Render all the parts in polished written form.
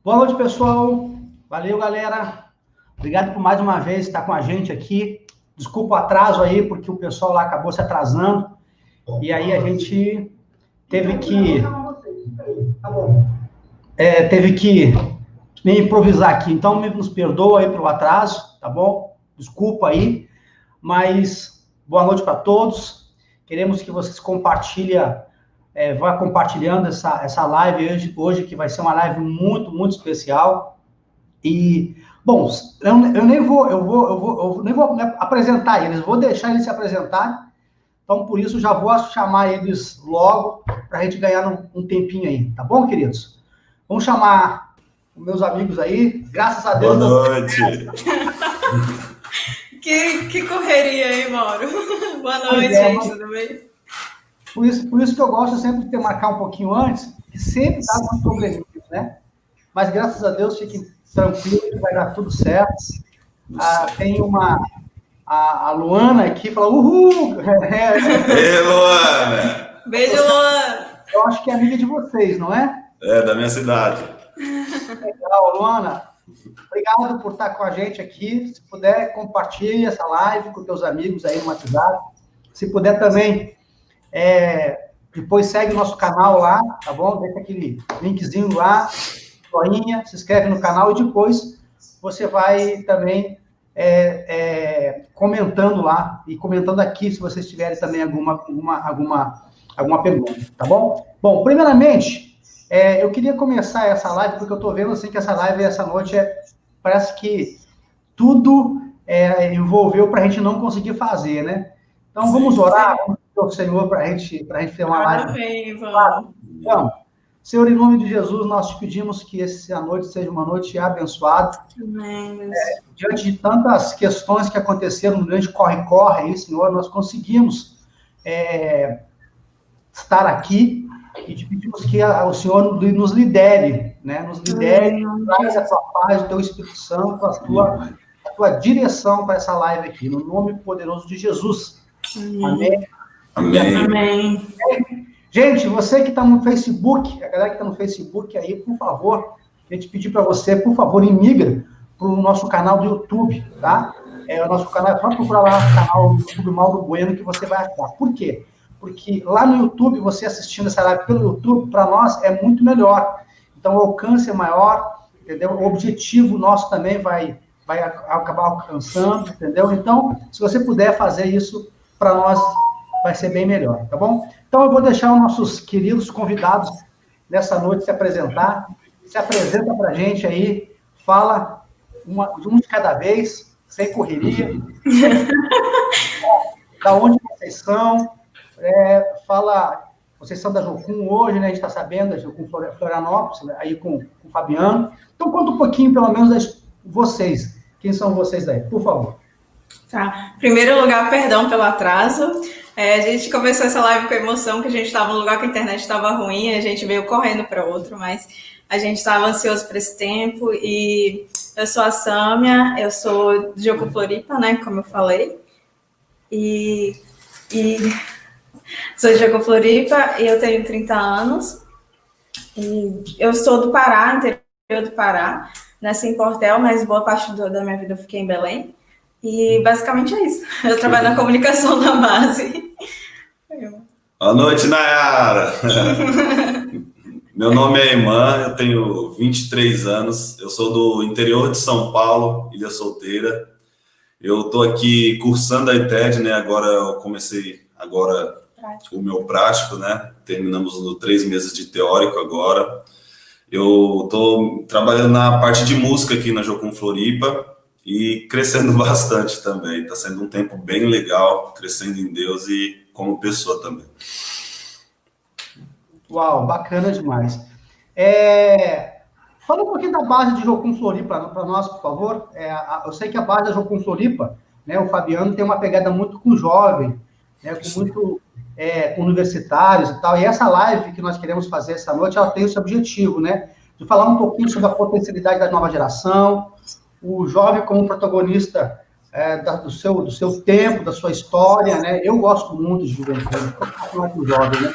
Boa noite, pessoal. Valeu, galera. Obrigado por mais uma vez estar com a gente aqui. Desculpa o atraso aí, porque o pessoal lá acabou se atrasando. E aí a gente teve que improvisar aqui. Então, nos perdoa aí pelo atraso, tá bom? Desculpa aí. Mas boa noite para todos. Queremos que vocês compartilhem, vá compartilhando essa live hoje, que vai ser uma live muito, muito especial. E, bom, eu nem vou apresentar eles, vou deixar eles se apresentarem. Então, por isso, já vou chamar eles logo, para a gente ganhar um tempinho aí, tá bom, queridos? Vamos chamar os meus amigos aí, graças a Deus. Boa noite! Que correria aí, Mauro. Boa noite, gente, tudo bem? Por isso que eu gosto sempre de marcar um pouquinho antes, que sempre dá alguns probleminhas, né? Mas, graças a Deus, fiquem tranquilos, que vai dar tudo certo. Tem a Luana aqui, fala, uhul! Ei, Luana! Beijo, Luana! Eu acho que é amiga de vocês, não é? É, da minha cidade. Legal, Luana. Obrigado por estar com a gente aqui. Se puder, compartilhe essa live com teus amigos aí no WhatsApp. Se puder também, depois segue o nosso canal lá, tá bom? Deixa aquele linkzinho lá, joinha, se inscreve no canal e depois você vai também comentando lá e comentando aqui se vocês tiverem também alguma pergunta, tá bom? Bom, primeiramente, eu queria começar essa live, porque eu estou vendo assim que essa live, essa noite, parece que tudo envolveu para a gente não conseguir fazer, né? Então, vamos orar, vamos pedir ao Senhor para a gente ter uma live. Amém, vamos. Então, Senhor, em nome de Jesus, nós te pedimos que essa noite seja uma noite abençoada. Amém. Diante de tantas questões que aconteceram no grande corre-corre aí, Senhor, nós conseguimos estar aqui e te pedimos que o Senhor nos lidere, né? Nos lidere, traz a tua paz, o teu Espírito Santo, a tua direção para essa live aqui, no nome poderoso de Jesus. Amém. Amém. Amém. Gente, você que está no Facebook, a galera que está no Facebook aí, por favor, a gente pedir para você, por favor, migra para o nosso canal do YouTube, tá? O nosso canal, é só procurar lá o canal do YouTube Mauro Bueno que você vai achar. Por quê? Porque lá no YouTube, você assistindo essa live pelo YouTube, para nós é muito melhor. Então, o alcance é maior, entendeu? O objetivo nosso também vai acabar alcançando, entendeu? Então, se você puder fazer isso, para nós vai ser bem melhor, tá bom? Então, eu vou deixar os nossos queridos convidados nessa noite se apresentar. Se apresenta para a gente aí, fala um de cada vez, sem correria. Da onde vocês são? Fala, vocês são da Jocum hoje, né? A gente está sabendo, da Jocum Florianópolis, aí com o Fabiano. Então, conta um pouquinho, pelo menos, de vocês. Quem são vocês daí? Por favor. Tá. Em primeiro lugar, perdão pelo atraso. A gente começou essa live com emoção, que a gente estava num lugar que a internet estava ruim, a gente veio correndo para outro, mas a gente estava ansioso por esse tempo. E eu sou a Sâmia, eu sou de Jocum Floripa, né? Como eu falei. E sou de Jocum Floripa e eu tenho 30 anos. E eu sou do Pará, interior do Pará. Nasci em Portel, mas boa parte da minha vida eu fiquei em Belém. E basicamente é isso. Eu trabalho na comunicação da base. Boa noite, Nayara! Meu nome é Eman, eu tenho 23 anos. Eu sou do interior de São Paulo, Ilha Solteira. Eu estou aqui cursando a ITED, né? Agora eu comecei o meu prático, né? Terminamos 3 meses de teórico agora. Eu estou trabalhando na parte de música aqui na Jocum Floripa e crescendo bastante também. Está sendo um tempo bem legal, crescendo em Deus e como pessoa também. Uau, bacana demais. Fala um pouquinho da base de Jocum Floripa para nós, por favor. Eu sei que a base da Jocum Floripa, né, o Fabiano tem uma pegada muito com jovem, né, com universitários e tal. E essa live que nós queremos fazer essa noite, ela tem esse objetivo, né, de falar um pouquinho sobre a potencialidade da nova geração, o jovem como protagonista do seu tempo, da sua história, né? Eu gosto muito de juventude, eu gosto muito de jovem, né?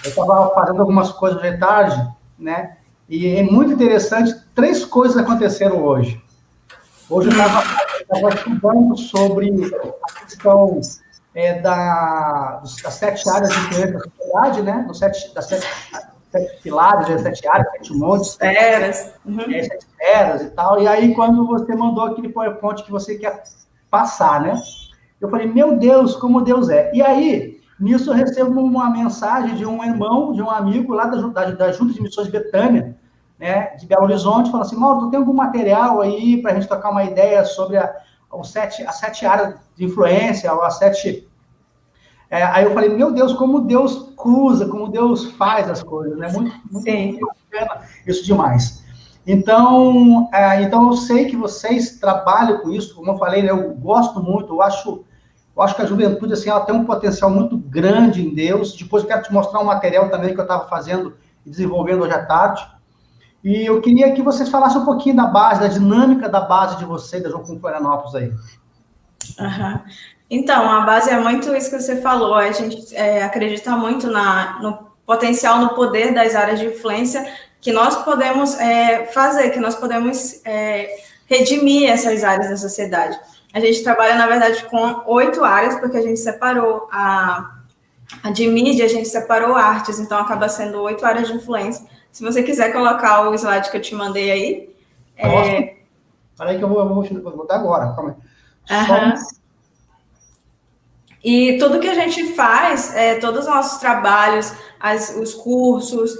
Eu estava fazendo algumas coisas de tarde, né? E é muito interessante, 3 coisas aconteceram hoje. Hoje eu estava estudando sobre a questão das 7 áreas de influência da sociedade, né? Das 7 pilares, 7 áreas, 7 montes. Esferas. 7 esferas e tal. E aí, quando você mandou aquele PowerPoint que você quer passar, né? Eu falei, meu Deus, como Deus é. E aí, nisso eu recebo uma mensagem de um irmão, de um amigo lá da Junta de Missões Betânia, né, de Belo Horizonte, falando assim, Mauro, tu tem algum material aí para a gente trocar uma ideia sobre as 7 áreas de influência, ou as 7... aí eu falei, meu Deus, como Deus cruza, como Deus faz as coisas, né? Muito bacana, isso demais. Então, eu sei que vocês trabalham com isso, como eu falei, né, eu gosto muito, eu acho que a juventude, assim, ela tem um potencial muito grande em Deus. Depois eu quero te mostrar um material também que eu estava fazendo e desenvolvendo hoje à tarde. E eu queria que vocês falassem um pouquinho da base, da dinâmica da base de vocês, da João com Florianópolis aí. Então, a base é muito isso que você falou, a gente acredita muito no potencial, no poder das áreas de influência que nós podemos fazer, que nós podemos redimir essas áreas da sociedade. A gente trabalha, na verdade, com 8 áreas, porque a gente separou a de mídia, a gente separou artes, então acaba sendo 8 áreas de influência. Se você quiser colocar o slide que eu te mandei aí. Peraí que eu vou botar agora. Calma aí. E tudo que a gente faz, todos os nossos trabalhos, os cursos,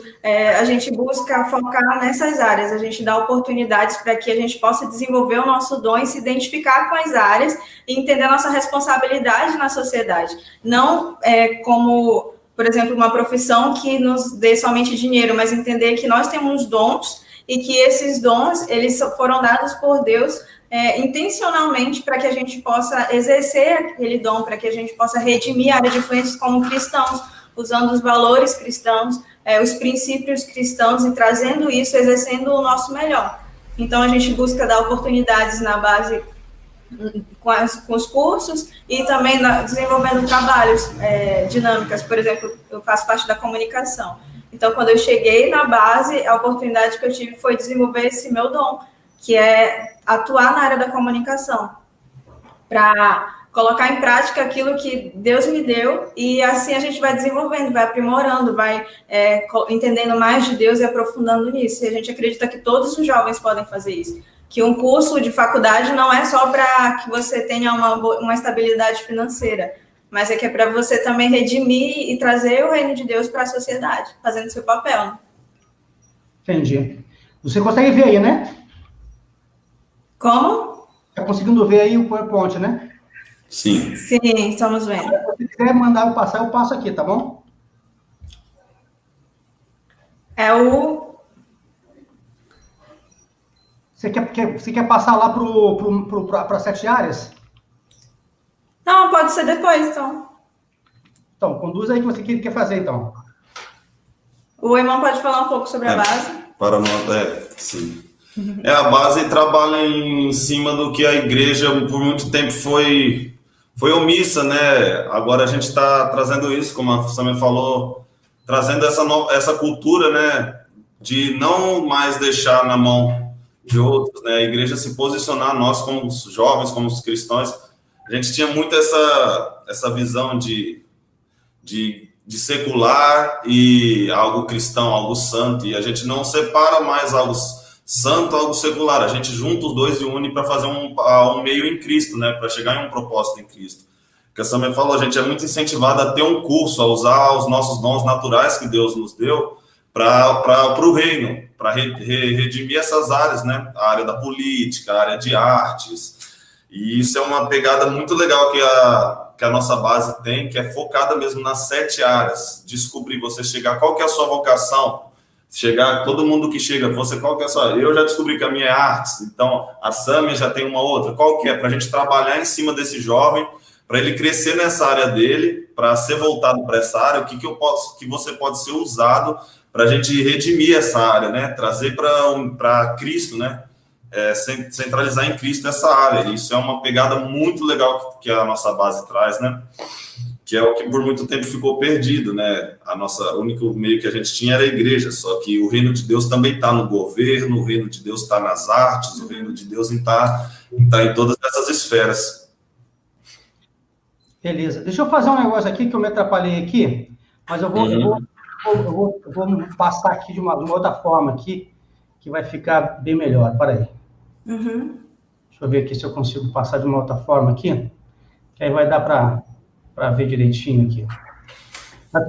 a gente busca focar nessas áreas, a gente dá oportunidades para que a gente possa desenvolver o nosso dom e se identificar com as áreas e entender a nossa responsabilidade na sociedade. Não como, por exemplo, uma profissão que nos dê somente dinheiro, mas entender que nós temos dons e que esses dons, eles foram dados por Deus intencionalmente para que a gente possa exercer aquele dom, para que a gente possa redimir a área de influências como cristãos, usando os valores cristãos, os princípios cristãos e trazendo isso, exercendo o nosso melhor. Então, a gente busca dar oportunidades na base com os cursos e também desenvolvendo trabalhos, dinâmicas. Por exemplo, eu faço parte da comunicação. Então, quando eu cheguei na base, a oportunidade que eu tive foi desenvolver esse meu dom, que é atuar na área da comunicação, para colocar em prática aquilo que Deus me deu, e assim a gente vai desenvolvendo, vai aprimorando, vai entendendo mais de Deus e aprofundando nisso. E a gente acredita que todos os jovens podem fazer isso, que um curso de faculdade não é só para que você tenha uma estabilidade financeira, mas que é para você também redimir e trazer o reino de Deus para a sociedade, fazendo seu papel. Né? Entendi. Você consegue ver aí, né? Como? Tá conseguindo ver aí o PowerPoint, né? Sim. Sim, estamos vendo. Se você quiser mandar eu passar, eu passo aqui, tá bom? Você quer passar lá para 7 áreas? Não, pode ser depois, então. Então, conduz aí o que você quer fazer, então. O irmão pode falar um pouco sobre a base? Para nós, sim. A base trabalha em cima do que a igreja por muito tempo foi omissa, né? Agora a gente está trazendo isso, como a Samia falou, trazendo essa cultura, né? De não mais deixar na mão de outros, né? A igreja se posicionar, nós como os jovens, como os cristãos, a gente tinha muito essa visão de secular e algo cristão, algo santo, e a gente não separa mais algo santo, algo secular, a gente junta os dois e une para fazer um meio em Cristo, né, para chegar em um propósito em Cristo. Porque a Samia falou, a gente é muito incentivado a ter um curso, a usar os nossos dons naturais que Deus nos deu para o reino, para redimir essas áreas, né, a área da política, a área de artes, e isso é uma pegada muito legal que a nossa base tem, que é focada mesmo nas 7 áreas, descobrir, você chegar, qual que é a sua vocação, chegar, todo mundo que chega, você, qual que é a sua, eu já descobri que a minha é artes, então a Samia já tem uma outra, qual que é, para a gente trabalhar em cima desse jovem, para ele crescer nessa área dele, para ser voltado para essa área, o que você pode ser usado para a gente redimir essa área, né, trazer para Cristo, né, centralizar em Cristo essa área. Isso é uma pegada muito legal que a nossa base traz, né? que é o que por muito tempo ficou perdido, né? O único meio que a gente tinha era a igreja, só que o reino de Deus também está no governo, o reino de Deus está nas artes, o reino de Deus está em todas essas esferas. Beleza. Deixa eu fazer um negócio aqui que eu me atrapalhei aqui, mas eu vou passar aqui de uma outra forma aqui, que vai ficar bem melhor. Para aí. Uhum. Deixa eu ver aqui se eu consigo passar de uma outra forma aqui, que aí vai dar para ver direitinho aqui. Mas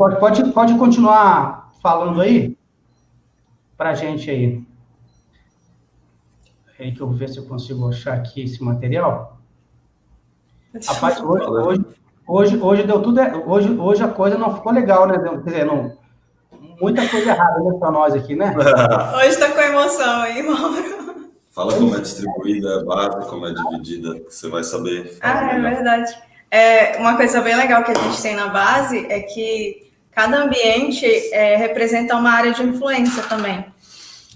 pode continuar falando aí para a gente aí. Aí que eu vou ver se eu consigo achar aqui esse material. Rapaz, hoje deu tudo. Hoje a coisa não ficou legal, né? Quer dizer, muita coisa errada, né, para nós aqui, né? Hoje está com emoção, hein, Mauro? Fala como é distribuída a base, como é dividida, que você vai saber. É verdade. Uma coisa bem legal que a gente tem na base é que cada ambiente representa uma área de influência também.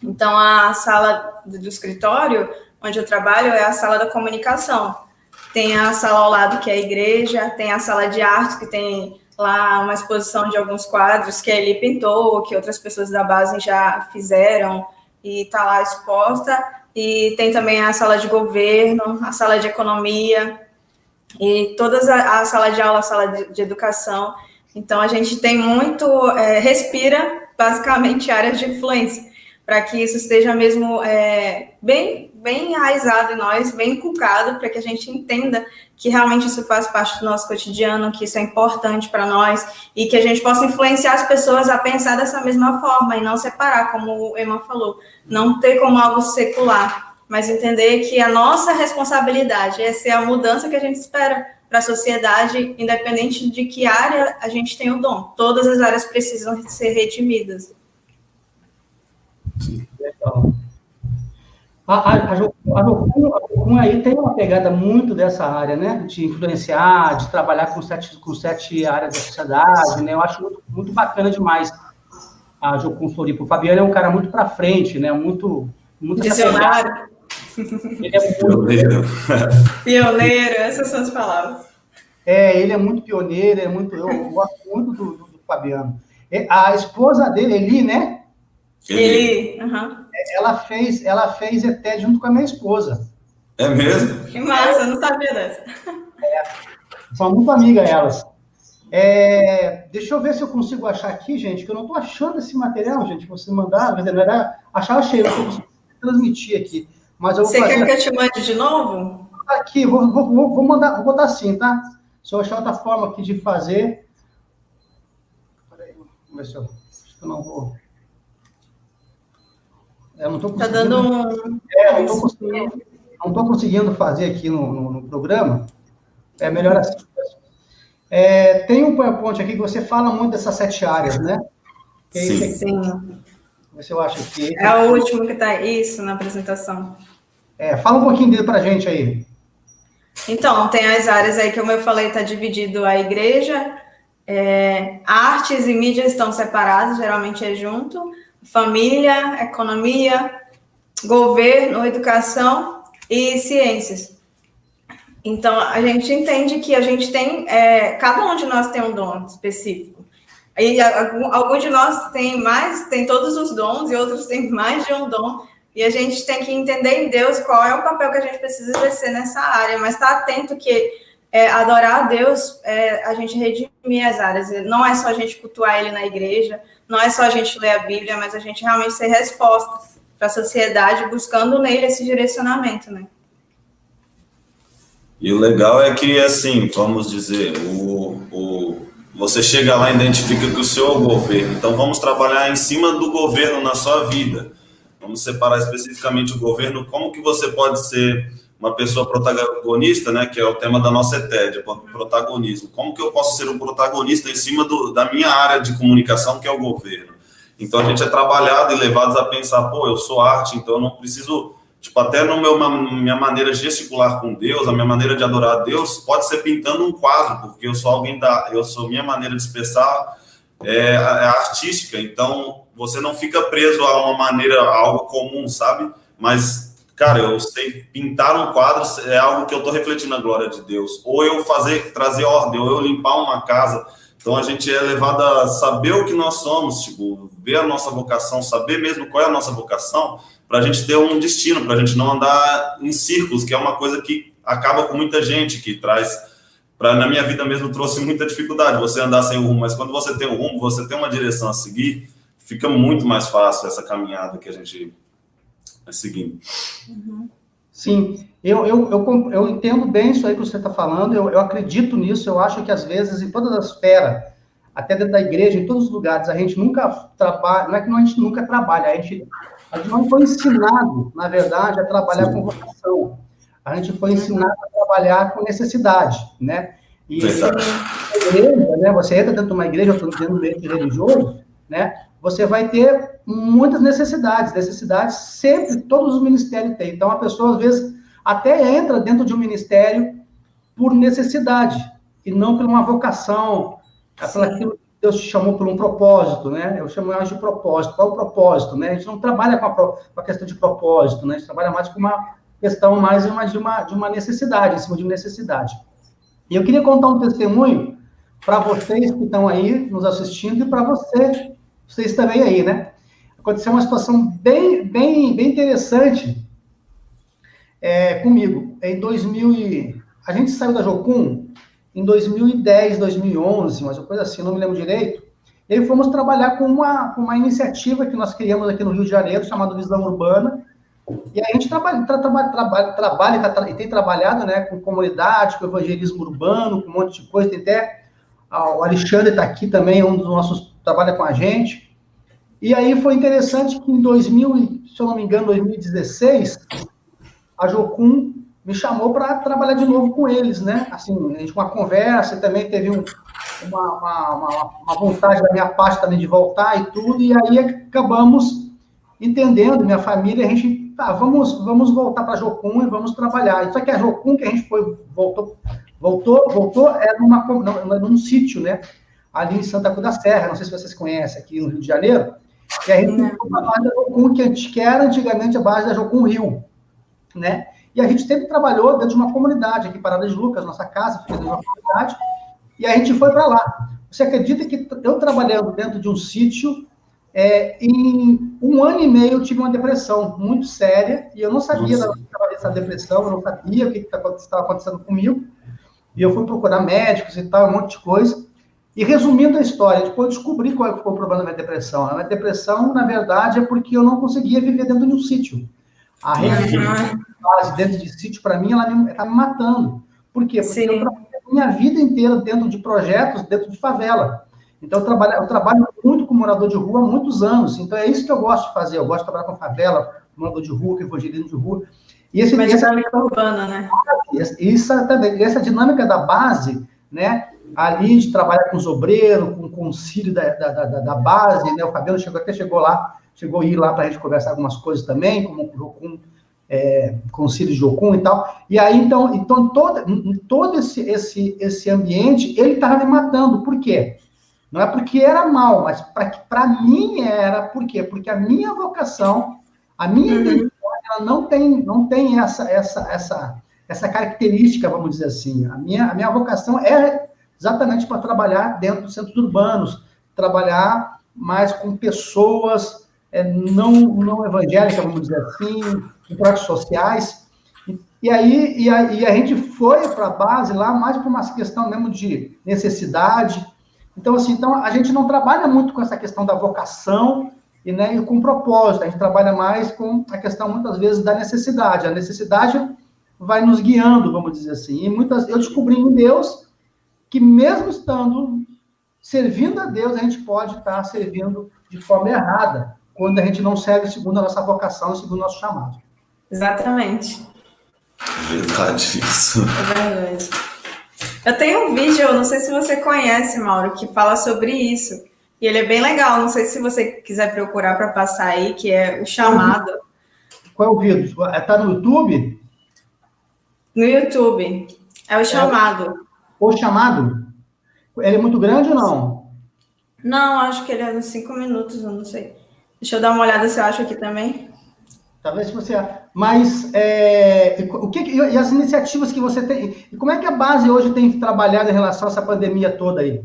Então, a sala do escritório, onde eu trabalho, é a sala da comunicação. Tem a sala ao lado, que é a igreja, tem a sala de arte, que tem lá uma exposição de alguns quadros que ele pintou, que outras pessoas da base já fizeram, e está lá exposta. E tem também a sala de governo, a sala de economia, e todas a sala de aula, a sala de educação. Então, a gente tem muito, respira basicamente áreas de influência, para que isso esteja mesmo bem enraizado em nós, bem inculcado, para que a gente entenda que realmente isso faz parte do nosso cotidiano, que isso é importante para nós, e que a gente possa influenciar as pessoas a pensar dessa mesma forma, e não separar, como o Eman falou, não ter como algo secular, mas entender que a nossa responsabilidade é ser a mudança que a gente espera para a sociedade, independente de que área a gente tem o dom. Todas as áreas precisam ser redimidas. Legal. A Jocum aí tem uma pegada muito dessa área, né? De influenciar, de trabalhar com sete áreas da sociedade, né? Eu acho muito, muito bacana demais a Jocum Floripa. O Fabiano é um cara muito para frente, né? Muito visionário. Ele é muito pioneiro, essas são as palavras. Ele é muito pioneiro, eu gosto muito do Fabiano. A esposa dele, Eli, né? Eli, ela fez ETED junto com a minha esposa. É mesmo? Que massa, eu não sabia dessa. São muito amigas elas. Deixa eu ver se eu consigo achar aqui, gente, que eu não estou achando esse material, gente, que vocês mandaram, mas não era achar, achei, eu estou transmitir aqui. Mas Você quer que eu te mande de novo? Aqui, vou vou botar assim, tá? Se eu achar outra forma aqui de fazer. Peraí, vamos ver se eu. Acho que eu não vou. Eu não estou conseguindo. Tá dando um. Não estou conseguindo fazer aqui no programa. É melhor assim. Tem um PowerPoint aqui que você fala muito dessas 7 áreas, né? Sim. Vê se eu acho aqui. É o último que está isso na apresentação. Fala um pouquinho dele para a gente aí. Então, tem as áreas aí, como eu falei, está dividido a igreja, artes e mídias estão separados, geralmente é junto, família, economia, governo, educação e ciências. Então, a gente entende que a gente tem, cada um de nós tem um dom específico. E algum de nós tem todos os dons, e outros têm mais de um dom, e a gente tem que entender em Deus qual é o papel que a gente precisa exercer nessa área, mas estar atento que adorar a Deus, a gente redimir as áreas. Não é só a gente cultuar Ele na igreja, não é só a gente ler a Bíblia, mas a gente realmente ser resposta para a sociedade, buscando nele esse direcionamento, né? E o legal é que, assim, vamos dizer, você chega lá e identifica que o seu é o governo. Então, vamos trabalhar em cima do governo na sua vida. Vamos separar especificamente o governo. Como que você pode ser uma pessoa protagonista, né? Que é o tema da nossa ETED, protagonismo. Como que eu posso ser um protagonista em cima da minha área de comunicação, que é o governo? Então, a gente é trabalhado e levados a pensar, eu sou arte, então eu não preciso... até minha maneira de gesticular com Deus, a minha maneira de adorar a Deus, pode ser pintando um quadro, porque minha maneira de expressar é artística, então você não fica preso a uma maneira, a algo comum, sabe? Mas Cara, eu sei pintar um quadro, é algo que eu estou refletindo na glória de Deus. Ou eu trazer ordem, ou eu limpar uma casa. Então a gente é levado a saber o que nós somos, tipo, ver a nossa vocação, saber mesmo qual é a nossa vocação, para a gente ter um destino, para a gente não andar em círculos, que é uma coisa que acaba com muita gente, que traz, na minha vida mesmo, trouxe muita dificuldade, você andar sem o rumo, mas quando você tem um rumo, você tem uma direção a seguir, fica muito mais fácil essa caminhada que a gente vai seguindo. Sim, eu entendo bem isso aí que você está falando, eu acredito nisso, eu acho que às vezes, em todas as esferas, até dentro da igreja, em todos os lugares, a gente nunca trabalha, não é que a gente nunca trabalha, a gente não foi ensinado, na verdade, a trabalhar com vocação. A gente foi ensinado a trabalhar com necessidade, né? E a igreja, né? Você entra dentro de uma igreja, dentro do ambiente religioso, né? Você vai ter muitas necessidades sempre, todos os ministérios têm. Então, a pessoa, às vezes, até entra dentro de um ministério por necessidade, e não por uma vocação, por aquilo que Deus te chamou por um propósito, né? Eu chamo de propósito. Qual é o propósito, né? A gente não trabalha com a questão de propósito, né? A gente trabalha mais com uma questão mais de uma necessidade, em cima de uma necessidade. E eu queria contar um testemunho para vocês que estão aí nos assistindo e para vocês também aí, né? Aconteceu uma situação bem interessante comigo. Em 2000 a gente saiu da Jocum em 2010, 2011, mas uma coisa assim, não me lembro direito. E aí fomos trabalhar com uma iniciativa que nós criamos aqui no Rio de Janeiro, chamada Visão Urbana. E aí a gente trabalha e tem trabalhado, né, com comunidade, com evangelismo urbano, com um monte de coisa. Tem até o Alexandre está aqui também, um dos nossos, trabalha com a gente. E aí foi interessante que em 2000, se eu não me engano, 2016, a Jocum me chamou para trabalhar de novo com eles, né? Assim, a gente uma conversa, e também teve uma vontade da minha parte também de voltar e tudo, e aí acabamos entendendo, minha família, a gente, vamos voltar para a Jocum e vamos trabalhar. Só que a Jocum que a gente voltou era num sítio, né? Ali em Santa Cruz da Serra, não sei se vocês conhecem, aqui no Rio de Janeiro, e a gente ficou na base da Jocum, que era antigamente a base da Jocum Rio, né? E a gente sempre trabalhou dentro de uma comunidade, aqui em Parada de Lucas, nossa casa, fica dentro de uma comunidade, e a gente foi para lá. Você acredita que eu trabalhando dentro de um sítio, em 1 ano e meio eu tive uma depressão muito séria, e eu não sabia dessa depressão, eu não sabia o que estava acontecendo comigo, e eu fui procurar médicos e tal, um monte de coisa. E resumindo a história, depois eu descobri qual foi o problema da minha depressão. A minha depressão, na verdade, é porque eu não conseguia viver dentro de um sítio. A base dentro de sítio, para mim, ela está me matando. Por quê? Porque eu trabalhei a minha vida inteira dentro de projetos, dentro de favela. Então, eu trabalho muito com morador de rua há muitos anos. Então, é isso que eu gosto de fazer. Eu gosto de trabalhar com favela, com morador de rua, com evangelismo de rua. E essa dinâmica urbana, né? Essa dinâmica da base, né? Ali de trabalhar com os obreiros, com o concílio da base, né? O Fabiano chegou a ir lá para a gente conversar algumas coisas também, como o concílio de Jocum e tal. E aí, então todo esse ambiente, ele estava me matando. Por quê? Não é porque era mal, mas para mim era. Por quê? Porque a minha vocação, a minha identidade, ela não tem essa característica, vamos dizer assim. A minha vocação é exatamente para trabalhar dentro dos centros urbanos, trabalhar mais com pessoas não evangélicas, vamos dizer assim, em práticas sociais. E a gente foi para a base lá mais por uma questão mesmo de necessidade. Então, assim, a gente não trabalha muito com essa questão da vocação e com propósito. A gente trabalha mais com a questão, muitas vezes, da necessidade. A necessidade vai nos guiando, vamos dizer assim. E eu descobri em Deus que, mesmo servindo a Deus, a gente pode estar servindo de forma errada, quando a gente não serve segundo a nossa vocação e segundo o nosso chamado. Exatamente. Verdade, isso. É verdade. Eu tenho um vídeo, não sei se você conhece, Mauro, que fala sobre isso. E ele é bem legal, não sei se você quiser procurar para passar aí, que é o chamado. Qual é o vídeo? Está no YouTube? No YouTube. É o chamado. O chamado? Ele é muito grande ou não? Não, acho que ele é uns 5 minutos, eu não sei. Deixa eu dar uma olhada se eu acho aqui também. Talvez você... Mas, e as iniciativas que você tem... E como é que a base hoje tem trabalhado em relação a essa pandemia toda aí?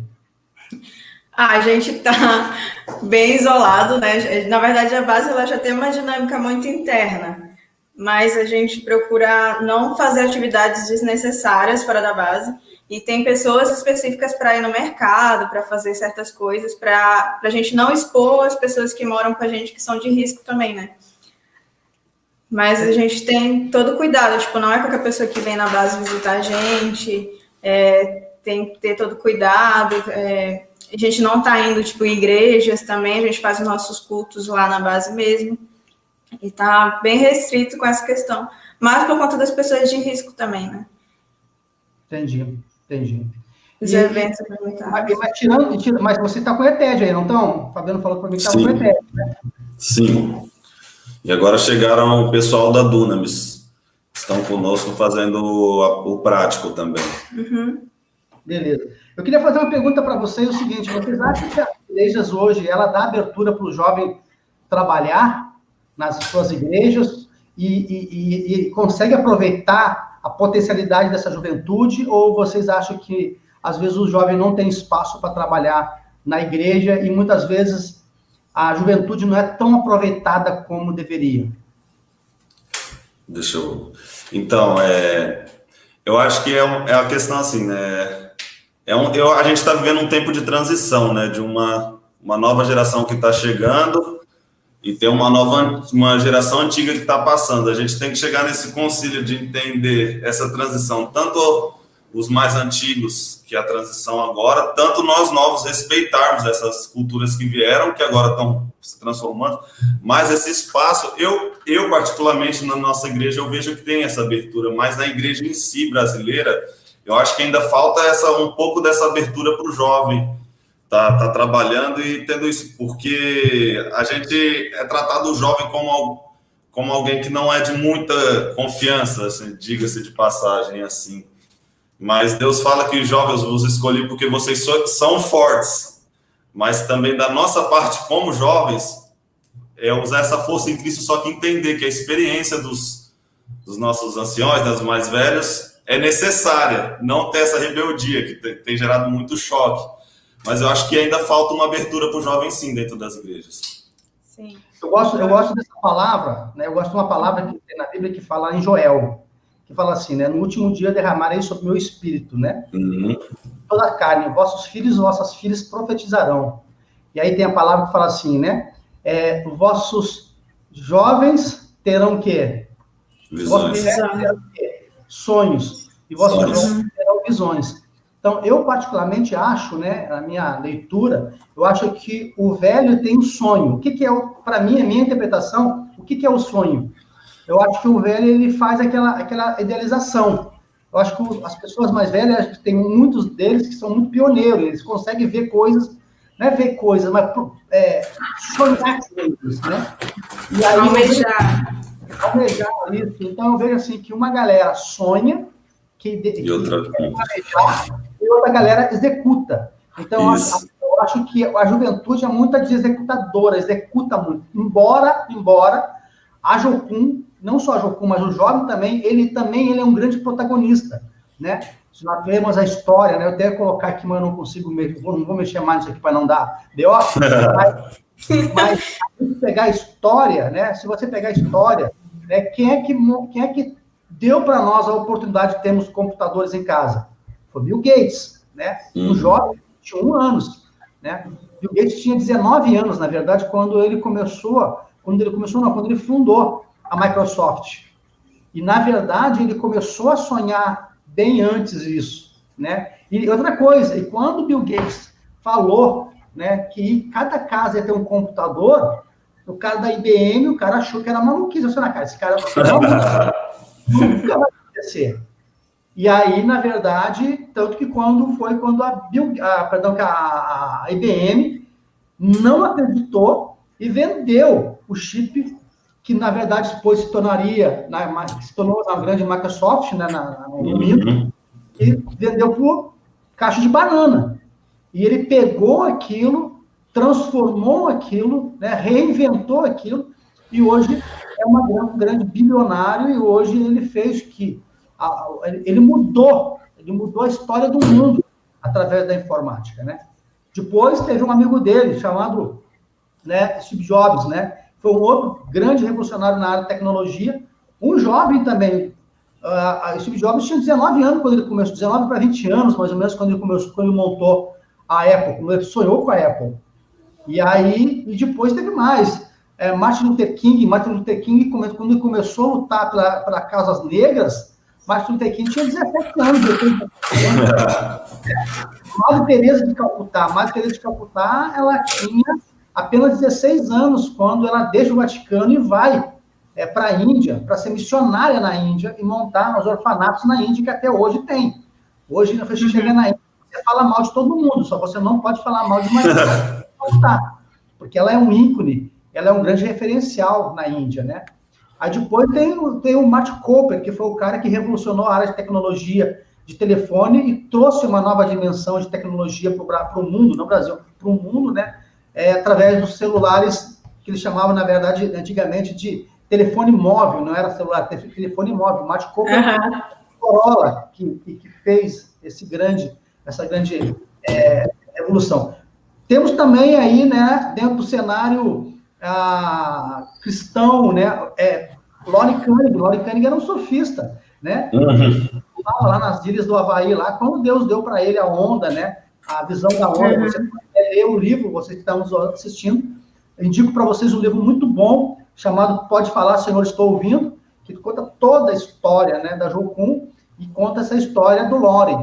A gente está bem isolado, né? Na verdade, a base ela já tem uma dinâmica muito interna, mas a gente procura não fazer atividades desnecessárias fora da base, e tem pessoas específicas para ir no mercado, para fazer certas coisas, para a gente não expor as pessoas que moram com a gente, que são de risco também, né? Mas a gente tem todo cuidado, tipo, não é qualquer pessoa que vem na base visitar a gente, tem que ter todo cuidado, a gente não está indo, tipo, em igrejas também, a gente faz os nossos cultos lá na base mesmo, e está bem restrito com essa questão, mas por conta das pessoas de risco também, né? Entendi. Os eventos mas você está com ETED aí, não estão? O Fabiano falou para mim que estava com ETED, né? Sim. E agora chegaram o pessoal da Dunamis. Estão conosco fazendo o prático também. Uhum. Beleza. Eu queria fazer uma pergunta para vocês, o seguinte, vocês acham que as igrejas hoje, ela dá abertura para o jovem trabalhar nas suas igrejas e consegue aproveitar a potencialidade dessa juventude, ou vocês acham que, às vezes, o jovem não tem espaço para trabalhar na igreja e, muitas vezes, a juventude não é tão aproveitada como deveria? Então, eu acho que é uma questão assim, né? A gente está vivendo um tempo de transição, né? De uma nova geração que está chegando e tem uma geração antiga que está passando. A gente tem que chegar nesse concílio de entender essa transição, tanto os mais antigos, que é a transição agora, tanto nós novos respeitarmos essas culturas que vieram, que agora estão se transformando, mas esse espaço, eu particularmente na nossa igreja, eu vejo que tem essa abertura, mas na igreja em si, brasileira, eu acho que ainda falta um pouco dessa abertura para o jovem, tá trabalhando e tendo isso, porque a gente é tratado o jovem como alguém que não é de muita confiança, assim, diga-se de passagem, assim. Mas Deus fala que os jovens vos escolhi porque vocês são fortes, mas também da nossa parte como jovens, usar essa força em Cristo, só que entender que a experiência dos nossos anciões, dos mais velhos, é necessária, não ter essa rebeldia, que tem gerado muito choque. Mas eu acho que ainda falta uma abertura para o jovem, sim, dentro das igrejas. Sim. Eu gosto dessa palavra, né? Eu gosto de uma palavra que tem na Bíblia que fala em Joel, que fala assim, né? No último dia derramarei sobre o meu espírito, né? Uhum. Toda a carne, vossos filhos e vossas filhas profetizarão. E aí tem a palavra que fala assim, né? Vossos jovens terão o quê? Visões. Terão o quê? Sonhos. E vossos jovens terão visões. Então, eu particularmente acho, né, na minha leitura, eu acho que o velho tem um sonho. O que é, para mim, a minha interpretação, o que é o sonho? Eu acho que o velho, ele faz aquela idealização. Eu acho que as pessoas mais velhas, tem muitos deles que são muito pioneiros, eles conseguem ver coisas, não é ver coisas, mas sonhar coisas, né? E aí, almejar isso. Então, eu vejo assim, que uma galera sonha, e outra galera executa. Então, eu acho que a juventude é muito executadora, executa muito. Embora a Jocum, não só a Jocum, mas o jovem também, ele é um grande protagonista, né? Se nós vemos a história, né? Eu até colocar aqui, mas eu não consigo, não vou mexer mais nisso aqui para não dar B.O., mas se pegar a história, né? Se você pegar a história, né? Quem é que deu para nós a oportunidade de termos computadores em casa? Foi Bill Gates, né? Um jovem de 21 anos, né? Bill Gates tinha 19 anos, na verdade, quando ele fundou a Microsoft. E, na verdade, ele começou a sonhar bem antes disso, né? E outra coisa, e quando Bill Gates falou, né, que cada casa ia ter um computador, o cara da IBM, o cara achou que era maluquice. Eu falei, cara, esse cara nunca vai acontecer. E aí, na verdade, tanto que quando a IBM não acreditou e vendeu o chip, que na verdade depois se tornou a grande Microsoft, né, no mundo, e vendeu por caixa de banana. E ele pegou aquilo, transformou aquilo, né, reinventou aquilo, e hoje um grande bilionário e hoje ele fez que ele mudou a história do mundo através da informática, né? Depois teve um amigo dele chamado, né, Steve Jobs, né? Foi um outro grande revolucionário na área de tecnologia, um jovem também. Steve Jobs tinha 19 anos quando ele começou, 19 para 20 anos, mais ou menos, quando ele montou a Apple, quando ele sonhou com a Apple. E depois teve mais. Martin Luther King, quando ele começou a lutar para causas negras, Martin Luther King tinha 17 anos. Madre Teresa de Calcutá, ela tinha apenas 16 anos quando ela deixa o Vaticano e vai para a Índia, para ser missionária na Índia e montar os orfanatos na Índia, que até hoje tem. Hoje, você chega na Índia, você fala mal de todo mundo, só você não pode falar mal de Maria, porque ela é um ícone, ela é um grande referencial na Índia, né? Aí depois tem o Matt Cooper, que foi o cara que revolucionou a área de tecnologia de telefone e trouxe uma nova dimensão de tecnologia para o mundo, no Brasil, para o mundo, né? Através dos celulares que eles chamavam, na verdade, antigamente de telefone móvel, não era celular, telefone móvel. Matt Cooper, Corolla, que fez essa grande evolução. Temos também aí, né, dentro do cenário cristão, né, Lori Koenig era um sofista, né? Lá nas ilhas do Havaí, lá, quando Deus deu para ele a onda, né, a visão da onda, você pode ler o livro, vocês que estão nos assistindo, eu indico para vocês um livro muito bom, chamado Pode Falar, Senhor, Estou Ouvindo, que conta toda a história, né, da Jocum, e conta essa história do Lori.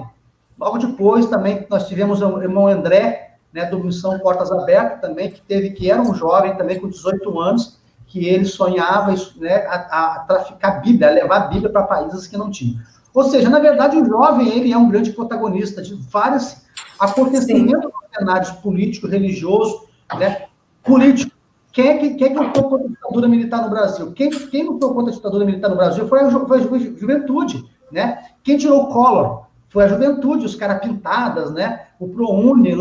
Logo depois, também, nós tivemos o irmão André, né, do Missão Portas Abertas, também, que era um jovem, também, com 18 anos, que ele sonhava, né, a traficar Bíblia, a levar a Bíblia para países que não tinham. Ou seja, na verdade, o jovem, ele é um grande protagonista de vários acontecimentos no cenário político, religioso, né, político. Quem lutou contra a ditadura militar no Brasil? Quem lutou contra a ditadura militar no Brasil foi a juventude, né? Quem tirou o Collor foi a juventude, os caras pintadas, né? O ProUni,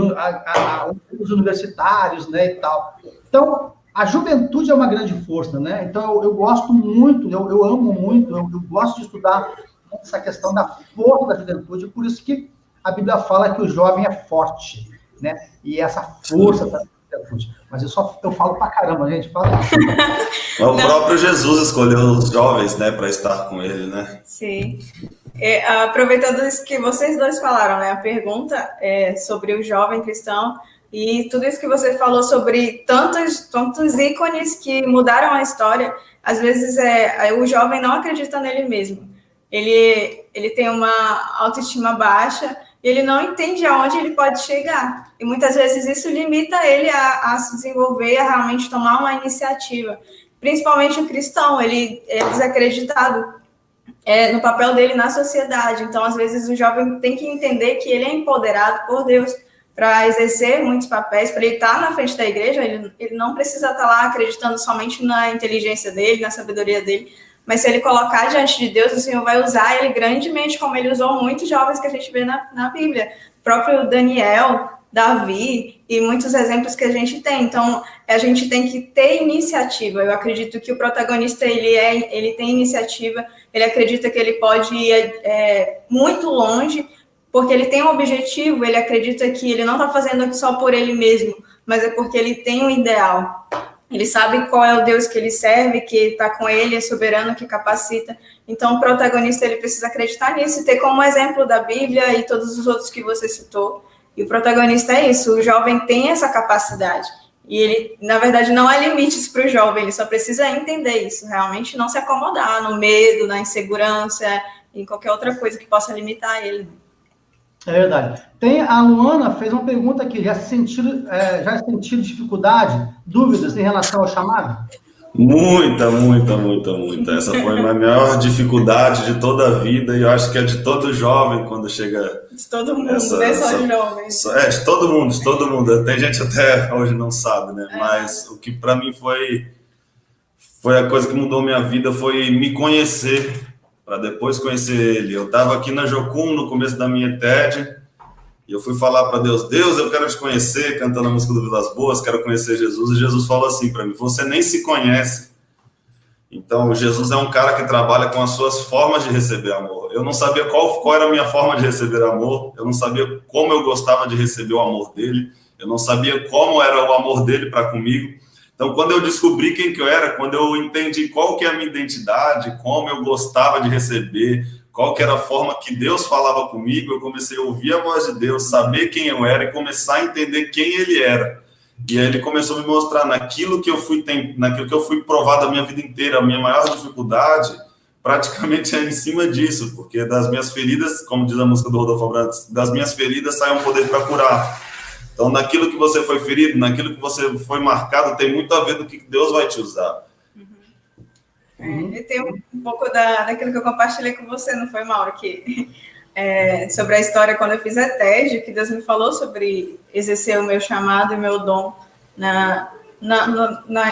os universitários, né, e tal. Então, a juventude é uma grande força, né? Então, eu gosto muito, eu amo muito, eu gosto de estudar essa questão da força da juventude, por isso que a Bíblia fala que o jovem é forte, né? E essa força da juventude. Mas eu falo pra caramba, gente. O próprio Jesus escolheu os jovens, né, para estar com ele, né? Sim. Aproveitando isso que vocês dois falaram, né? A pergunta é sobre o jovem cristão e tudo isso que você falou sobre tantos ícones que mudaram a história. Às vezes o jovem não acredita nele mesmo. Ele tem uma autoestima baixa e ele não entende aonde ele pode chegar. E muitas vezes isso limita ele a se desenvolver, a realmente tomar uma iniciativa. Principalmente o cristão, ele é desacreditado no papel dele na sociedade. Então, às vezes, o jovem tem que entender que ele é empoderado por Deus para exercer muitos papéis, para ele estar na frente da igreja. Ele não precisa estar lá acreditando somente na inteligência dele, na sabedoria dele, mas se ele colocar diante de Deus, o Senhor vai usar ele grandemente, como ele usou muitos jovens que a gente vê na Bíblia. O próprio Daniel, Davi e muitos exemplos que a gente tem. Então, a gente tem que ter iniciativa. Eu acredito que o protagonista, ele tem iniciativa, ele acredita que ele pode ir muito longe, porque ele tem um objetivo, ele acredita que ele não está fazendo aqui só por ele mesmo, mas é porque ele tem um ideal. Ele sabe qual é o Deus que ele serve, que está com ele, é soberano, que capacita. Então, o protagonista, ele precisa acreditar nisso e ter como exemplo da Bíblia e todos os outros que você citou. E o protagonista é isso, o jovem tem essa capacidade. E ele, na verdade, não há limites para o jovem, ele só precisa entender isso, realmente não se acomodar no medo, na insegurança, em qualquer outra coisa que possa limitar ele. É verdade. A Luana fez uma pergunta aqui, já sentiram dificuldade, dúvidas em relação ao chamado? Muita. Essa foi a maior dificuldade de toda a vida e eu acho que é de todo jovem quando chega... De todo mundo, não é só de jovens. De todo mundo. Tem gente até hoje não sabe, né? Mas o que para mim foi a coisa que mudou minha vida, foi me conhecer, para depois conhecer ele. Eu estava aqui na Jocum, no começo da minha TED, e eu fui falar para Deus, eu quero te conhecer, cantando a música do Vilas Boas, quero conhecer Jesus, e Jesus falou assim para mim, você nem se conhece, Então, Jesus é um cara que trabalha com as suas formas de receber amor. Eu não sabia qual era a minha forma de receber amor, eu não sabia como eu gostava de receber o amor dele, eu não sabia como era o amor dele para comigo. Então, quando eu descobri quem que eu era, quando eu entendi qual que é a minha identidade, como eu gostava de receber, qual que era a forma que Deus falava comigo, eu comecei a ouvir a voz de Deus, saber quem eu era e começar a entender quem ele era. E aí ele começou a me mostrar naquilo que eu fui provado a minha vida inteira, a minha maior dificuldade, praticamente é em cima disso, porque das minhas feridas, como diz a música do Rodolfo Abrantes, das minhas feridas sai um poder para curar. Então, naquilo que você foi ferido, naquilo que você foi marcado, tem muito a ver do que Deus vai te usar. E tem um pouco daquilo que eu compartilhei com você, não foi, Mauro? Sobre a história quando eu fiz a TED, que Deus me falou sobre exercer o meu chamado e meu dom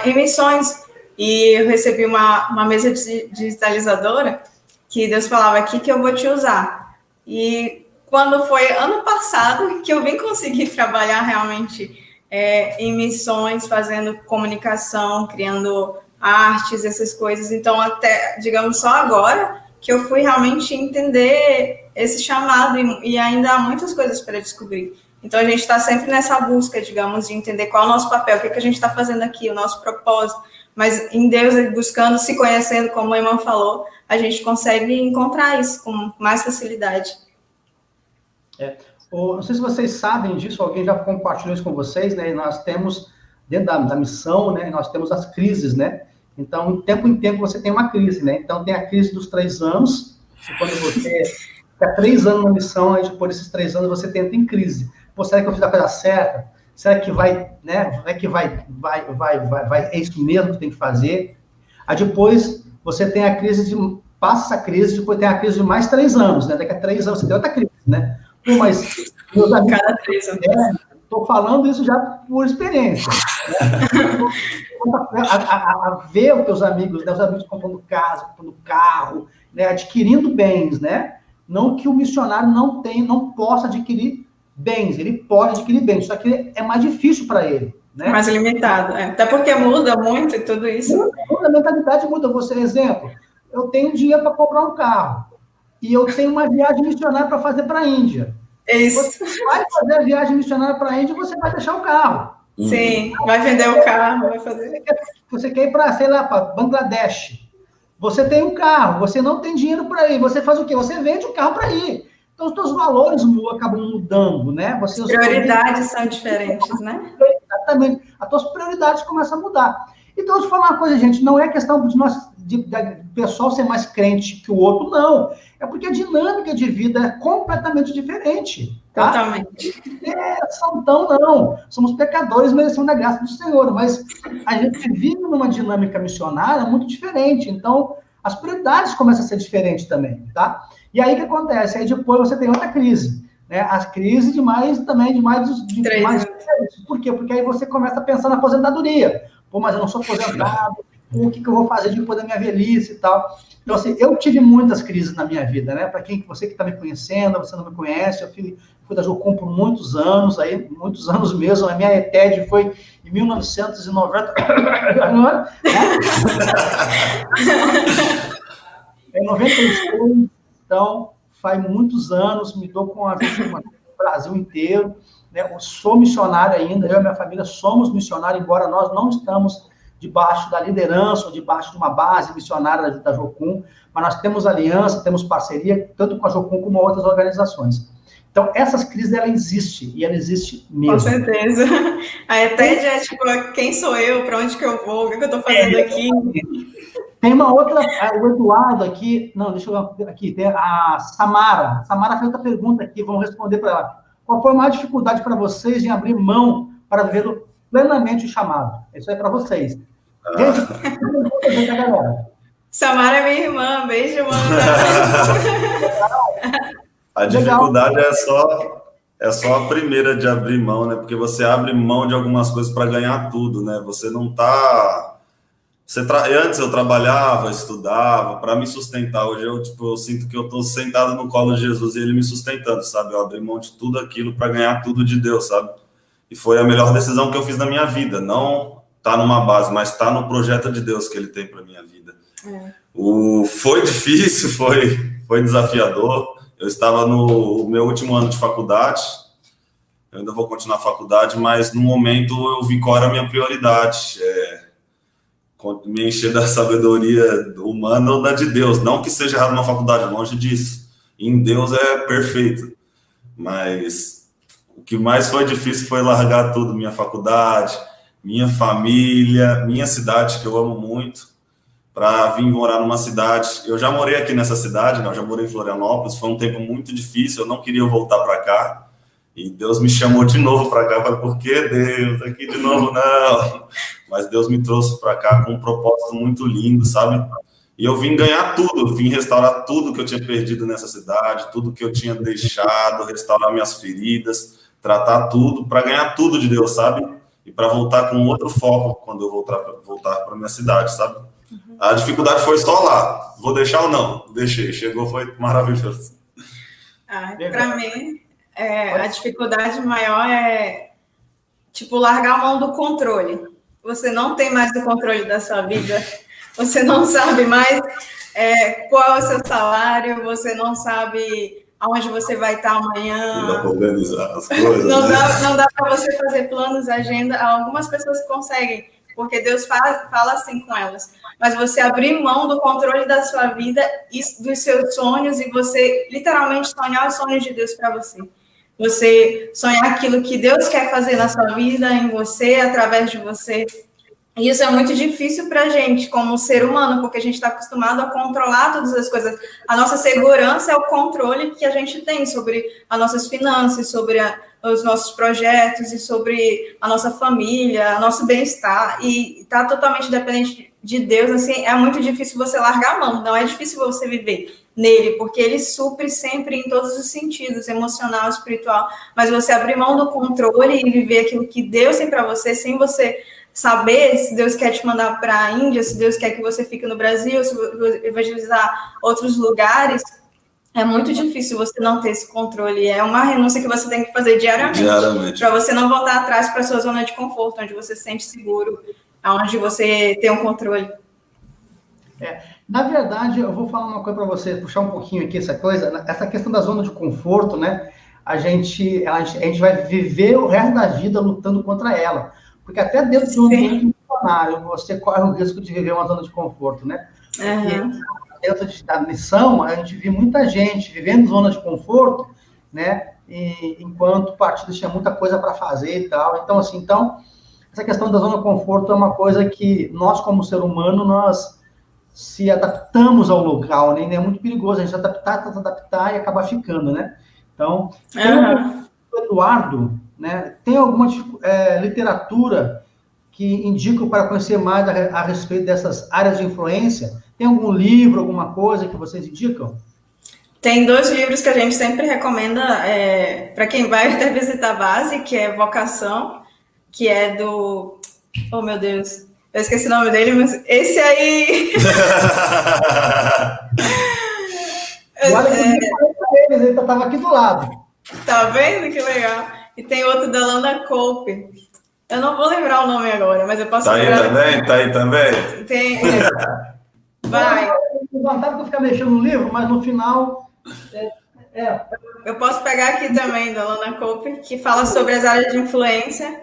em missões. E eu recebi uma mesa digitalizadora que Deus falava aqui que eu vou te usar. E quando foi ano passado que eu vim conseguir trabalhar realmente em missões, fazendo comunicação, criando artes, essas coisas. Então, até, digamos, só agora que eu fui realmente entender esse chamado e ainda há muitas coisas para descobrir. Então, a gente está sempre nessa busca, digamos, de entender qual é o nosso papel, o que a gente está fazendo aqui, o nosso propósito. Mas em Deus, buscando, se conhecendo, como a irmã falou, a gente consegue encontrar isso com mais facilidade. Não sei se vocês sabem disso, alguém já compartilhou isso com vocês, né? Nós temos, dentro da missão, né? Nós temos as crises, né? Então, de tempo em tempo, você tem uma crise, né? Então, tem a crise dos 3 anos, quando você fica 3 anos na missão, aí depois desses 3 anos, você entra em crise. Pô, será que eu fiz a coisa certa? Será que vai, né? Será que vai, é isso mesmo que tem que fazer? Aí depois, você tem a crise passa essa crise, depois tem a crise de mais 3 anos, né? Daqui a 3 anos, você tem outra crise, né? Pô, mas, meus amigos, cada 3 anos. Estou falando isso já por experiência. Né? A ver os teus amigos, né? Os amigos comprando casa, comprando carro, né? Adquirindo bens, né? Não que o missionário não possa adquirir bens, ele pode adquirir bens, só que é mais difícil para ele. Né? Mais limitado, até porque muda muito e tudo isso. A mentalidade muda. Você, exemplo, eu tenho dinheiro para comprar um carro e eu tenho uma viagem missionária para fazer para a Índia. Isso. Você vai fazer a viagem missionária para a Índia e você vai deixar o carro. Sim, vai vender o carro, vai fazer. Você quer ir para, sei lá, para Bangladesh. Você tem um carro, você não tem dinheiro para ir. Você faz o quê? Você vende o carro para ir. Então, os seus valores acabam mudando, né? As prioridades são diferentes, né? Exatamente. As suas prioridades começam a mudar. Então, deixa eu falar uma coisa, gente. Não é questão de pessoal ser mais crente que o outro, não. É porque a dinâmica de vida é completamente diferente. Tá? Totalmente. Não. Somos pecadores merecendo a graça do Senhor, mas a gente vive numa dinâmica missionária muito diferente. Então, as prioridades começam a ser diferentes também, tá? E aí o que acontece? Aí depois você tem outra crise, né? As crises de mais. Por quê? Porque aí você começa a pensar na aposentadoria. Pô, mas eu não sou aposentado, o que eu vou fazer depois da minha velhice e tal. Então, assim, eu tive muitas crises na minha vida, né? Para você que está me conhecendo, você não me conhece, eu fui da Jocum por muitos anos mesmo. A minha ETED foi em 1990. Né? Em 96, então, faz muitos anos, me dou com a ajuda do Brasil inteiro. Né? Eu sou missionário ainda, eu e minha família somos missionários, embora nós não estamos debaixo da liderança ou debaixo de uma base missionária da Jocum, mas nós temos aliança, temos parceria, tanto com a Jocum como com outras organizações. Então, essas crises, ela existe, e ela existe mesmo. Com certeza. A ETED é tipo, quem sou eu, para onde que eu vou, o que eu estou fazendo aqui? Tem uma outra, o Eduardo aqui, não, deixa eu ver aqui, tem a Samara. A Samara fez outra pergunta aqui, vamos responder para ela. Qual foi a maior dificuldade para vocês em abrir mão para viver plenamente o chamado? Isso é para vocês. Gente, galera. Samara é minha irmã, beijo, manda. A dificuldade é só a primeira de abrir mão, né? Porque você abre mão de algumas coisas para ganhar tudo, né? Você não tá... Antes eu trabalhava, estudava, para me sustentar. Hoje eu sinto que eu estou sentado no colo de Jesus e ele me sustentando, sabe? Eu abri mão de tudo aquilo para ganhar tudo de Deus, sabe? E foi a melhor decisão que eu fiz na minha vida. Não tá numa base, mas tá no projeto de Deus que ele tem para minha vida. Foi difícil, foi desafiador. Eu estava no meu último ano de faculdade, eu ainda vou continuar a faculdade, mas no momento eu vi qual era a minha prioridade, me encher da sabedoria humana ou da de Deus. Não que seja errado uma faculdade, longe disso. Em Deus é perfeito. Mas o que mais foi difícil foi largar tudo, minha faculdade, minha família, minha cidade, que eu amo muito, para vir morar numa cidade. Eu já morei aqui nessa cidade, né? Eu já morei em Florianópolis, foi um tempo muito difícil, eu não queria voltar para cá, e Deus me chamou de novo para cá. Eu falei, por que Deus? Aqui de novo não. Mas Deus me trouxe para cá com um propósito muito lindo, sabe? E eu vim ganhar tudo, vim restaurar tudo que eu tinha perdido nessa cidade, tudo que eu tinha deixado, restaurar minhas feridas, tratar tudo, para ganhar tudo de Deus, sabe? E para voltar com outro foco quando eu voltar para minha cidade, sabe? A dificuldade foi só lá. Vou deixar ou não? Deixei. Chegou, foi maravilhoso. Para mim, a dificuldade maior é, tipo, largar a mão do controle. Você não tem mais o controle da sua vida. Você não sabe mais qual é o seu salário. Você não sabe aonde você vai estar amanhã. Não dá para organizar as coisas. Não dá para você fazer planos, agenda. Algumas pessoas conseguem, porque Deus fala assim com elas. Mas você abrir mão do controle da sua vida e dos seus sonhos, e você literalmente sonhar os sonhos de Deus para você. Você sonhar aquilo que Deus quer fazer na sua vida, em você, através de você. E isso é muito difícil para a gente, como ser humano, porque a gente está acostumado a controlar todas as coisas. A nossa segurança é o controle que a gente tem sobre as nossas finanças, sobre os nossos projetos e sobre a nossa família, nosso bem-estar. E está totalmente dependente de Deus. Assim, é muito difícil você largar a mão. Não é difícil você viver nele, porque ele supre sempre em todos os sentidos, emocional, espiritual. Mas você abrir mão do controle e viver aquilo que Deus tem para você, sem você saber se Deus quer te mandar para a Índia, se Deus quer que você fique no Brasil, se evangelizar outros lugares, é muito difícil você não ter esse controle. É uma renúncia que você tem que fazer diariamente. Para você não voltar atrás para a sua zona de conforto, onde você se sente seguro, onde você tem um controle. Na verdade, eu vou falar uma coisa para você, puxar um pouquinho aqui essa questão da zona de conforto, né? A gente vai viver o resto da vida lutando contra ela. Porque até dentro de um ambiente missionário, você corre o risco de viver uma zona de conforto, né? Dentro da missão, a gente viu muita gente vivendo zona de conforto, né? E, enquanto o partido tinha muita coisa para fazer e tal. Então, essa questão da zona de conforto é uma coisa que nós, como ser humano, nós se adaptamos ao local, né? E é muito perigoso a gente adaptar e acabar ficando, né? Então, o Eduardo, né, tem alguma literatura que indica para conhecer mais a respeito dessas áreas de influência? Tem algum livro, alguma coisa que vocês indicam? Tem 2 livros que a gente sempre recomenda para quem vai até visitar a base, que é Vocação, que é do... Oh, meu Deus, eu esqueci o nome dele, mas esse aí... Ele estava aqui do lado. Tá vendo? Que legal. E tem outro da Lana Cope. Eu não vou lembrar o nome agora, mas eu posso lembrar. Tá aí também? Tem. Vai. Vontade de ficar mexendo no livro, mas no final... Eu posso pegar aqui também, da Lana Cope, que fala sobre as áreas de influência.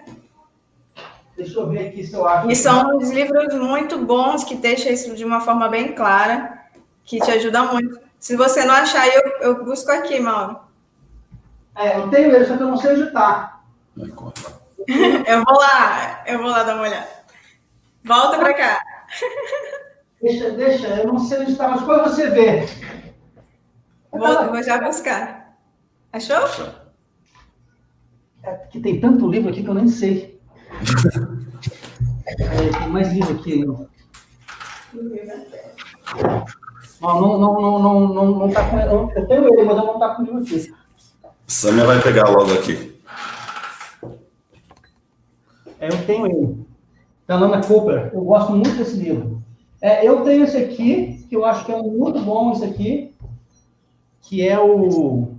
Deixa eu ver aqui se eu acho. E são uns livros muito bons, que deixam isso de uma forma bem clara, que te ajuda muito. Se você não achar, eu busco aqui, Mauro. Eu tenho ele, só que eu não sei onde está. Eu vou lá dar uma olhada. Volta para cá. Deixa, eu não sei onde está, mas depois você vê. Vou já buscar. Achou? Que tem tanto livro aqui que eu nem sei. Tem mais livro aqui. Não tá com ele. Eu tenho ele, mas eu não tá com o livro aqui. Samia vai pegar logo aqui. Eu tenho ele. Da Lana Cooper. Eu gosto muito desse livro. Eu tenho esse aqui, que eu acho que é muito bom, esse aqui, que é o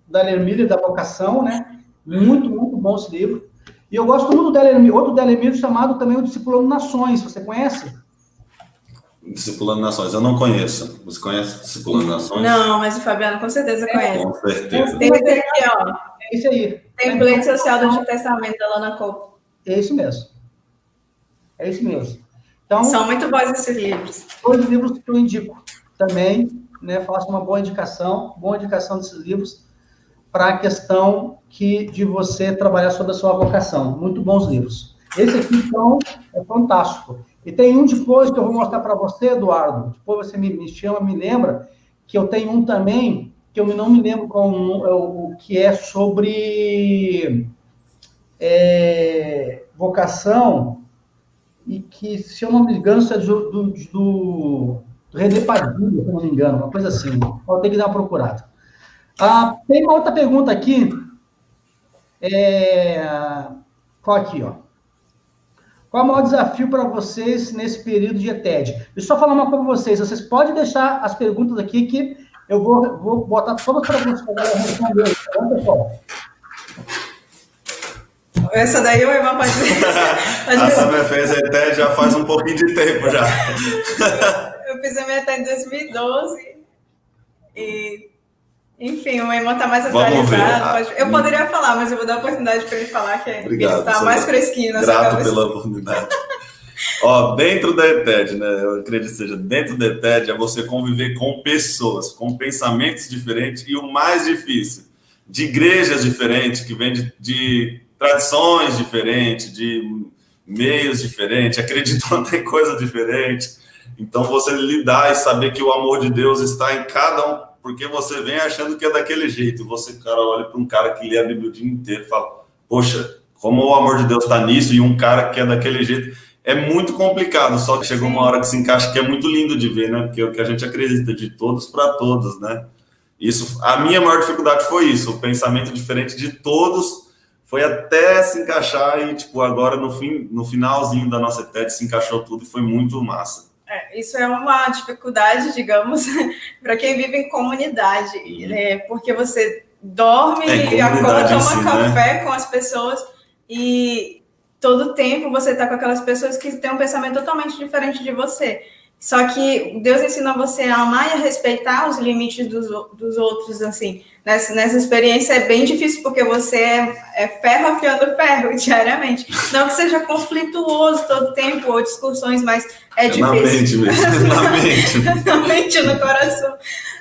da Miller, da Vocação, né? Muito, muito bom esse livro. E eu gosto muito do outro Miller chamado também O Discipulando Nações. Você conhece? Discipulando Nações, eu não conheço. Você conhece Discipulando Nações? Não, mas o Fabiano com certeza conhece. Com certeza. Tem esse aqui, ó. É isso aí. Template Social do Antigo Testamento da Lana Cole. É isso mesmo. É isso mesmo. Então, são muito bons esses livros. 2 livros que eu indico também, né? Faço uma boa indicação desses livros para a questão de você trabalhar sobre a sua vocação. Muito bons livros. Esse aqui, então, é fantástico. E tem um depois que eu vou mostrar para você, Eduardo. Depois você me chama, me lembra, que eu tenho um também, que eu não me lembro o que é sobre vocação, e que, se eu não me engano, isso é do René Padilha, se eu não me engano, uma coisa assim. Vou ter que dar uma procurada. Tem uma outra pergunta aqui. Qual aqui, ó? Qual é o maior desafio para vocês nesse período de ETED? Deixa eu só falar uma coisa para vocês. Vocês podem deixar as perguntas aqui que eu vou botar todas as perguntas para galera responder. Tá bom, pessoal? Essa daí o irmão pode dizer. A Samia fez ETED já faz um pouquinho de tempo já. Eu fiz a minha ETED em 2012 e... Enfim, o irmão está mais atualizado. Eu poderia falar, mas eu vou dar a oportunidade para ele falar, que ele está mais fresquinho na sua cabeça. Grato pela oportunidade. Ó, dentro da ETED, né? Eu acredito que seja dentro da ETED, é você conviver com pessoas, com pensamentos diferentes e o mais difícil, de igrejas diferentes, que vêm de tradições diferentes, de meios diferentes, acreditam em coisas diferentes. Então, você lidar e saber que o amor de Deus está em cada um, porque você vem achando que é daquele jeito. Você, cara, olha para um cara que lê a Bíblia o dia inteiro e fala, poxa, como o amor de Deus está nisso, e um cara que é daquele jeito. É muito complicado, só que chegou uma hora que se encaixa, que é muito lindo de ver, né? Porque é o que a gente acredita, de todos para todos, né? Isso, a minha maior dificuldade foi isso, o pensamento diferente de todos, foi até se encaixar e, tipo, agora no finalzinho da nossa ETED se encaixou tudo e foi muito massa. Isso é uma dificuldade, digamos, para quem vive em comunidade, né? Porque você dorme e acorda, toma café, né, com as pessoas e todo tempo você está com aquelas pessoas que têm um pensamento totalmente diferente de você. Só que Deus ensina você a amar e a respeitar os limites dos outros, assim. Nessa experiência é bem difícil, porque você é ferro afiando ferro diariamente. Não que seja conflituoso todo tempo, ou discussões, mas é difícil. Na mente mesmo, na mente. Na mente, no coração.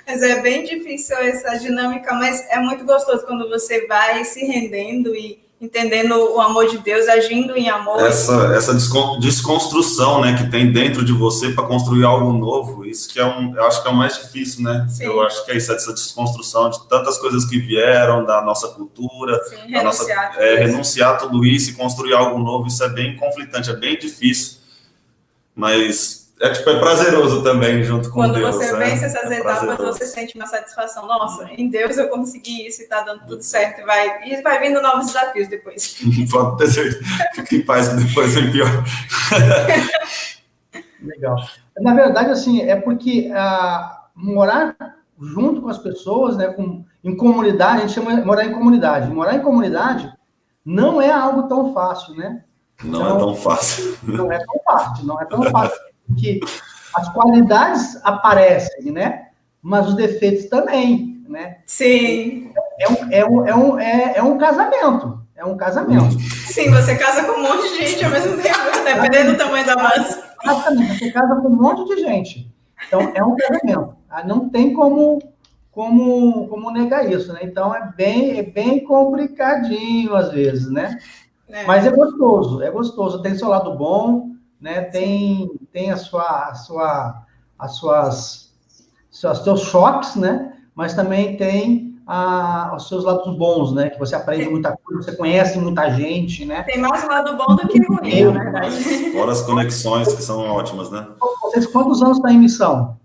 Mas é bem difícil essa dinâmica, mas é muito gostoso quando você vai se rendendo e entendendo o amor de Deus, agindo em amor. Essa desconstrução, né, que tem dentro de você para construir algo novo, isso que eu acho que é o mais difícil, né? Sim. Eu acho que é isso, essa desconstrução de tantas coisas que vieram da nossa cultura, sim, renunciar tudo isso e construir algo novo, isso é bem conflitante, é bem difícil, mas é prazeroso também junto com Deus. Quando você vence essas etapas, você sente uma satisfação. Nossa, em Deus eu consegui isso e está dando tudo certo. E vai vindo novos desafios depois. Pode ter certeza. Fique em paz que depois vem pior. Legal. Na verdade, assim, é porque morar junto com as pessoas, né, em comunidade, a gente chama de morar em comunidade. Morar em comunidade não é algo tão fácil, né? Não é tão fácil. Não é tão fácil. Que as qualidades aparecem, né? Mas os defeitos também, né? Sim. É um casamento. É um casamento. Sim, você casa com um monte de gente ao mesmo tempo, dependendo do tamanho da massa. Exatamente, você casa com um monte de gente. Então, é um casamento. Não tem como negar isso, né? Então, é bem complicadinho às vezes, né? Mas é gostoso. Tem seu lado bom, né? Tem seus choques, né? Mas também tem os seus lados bons, né? Que você aprende muita coisa, você conhece muita gente, né? Tem mais um lado bom do que ruim, na verdade. Fora as conexões, que são ótimas, né? Vocês, quantos anos estão em missão?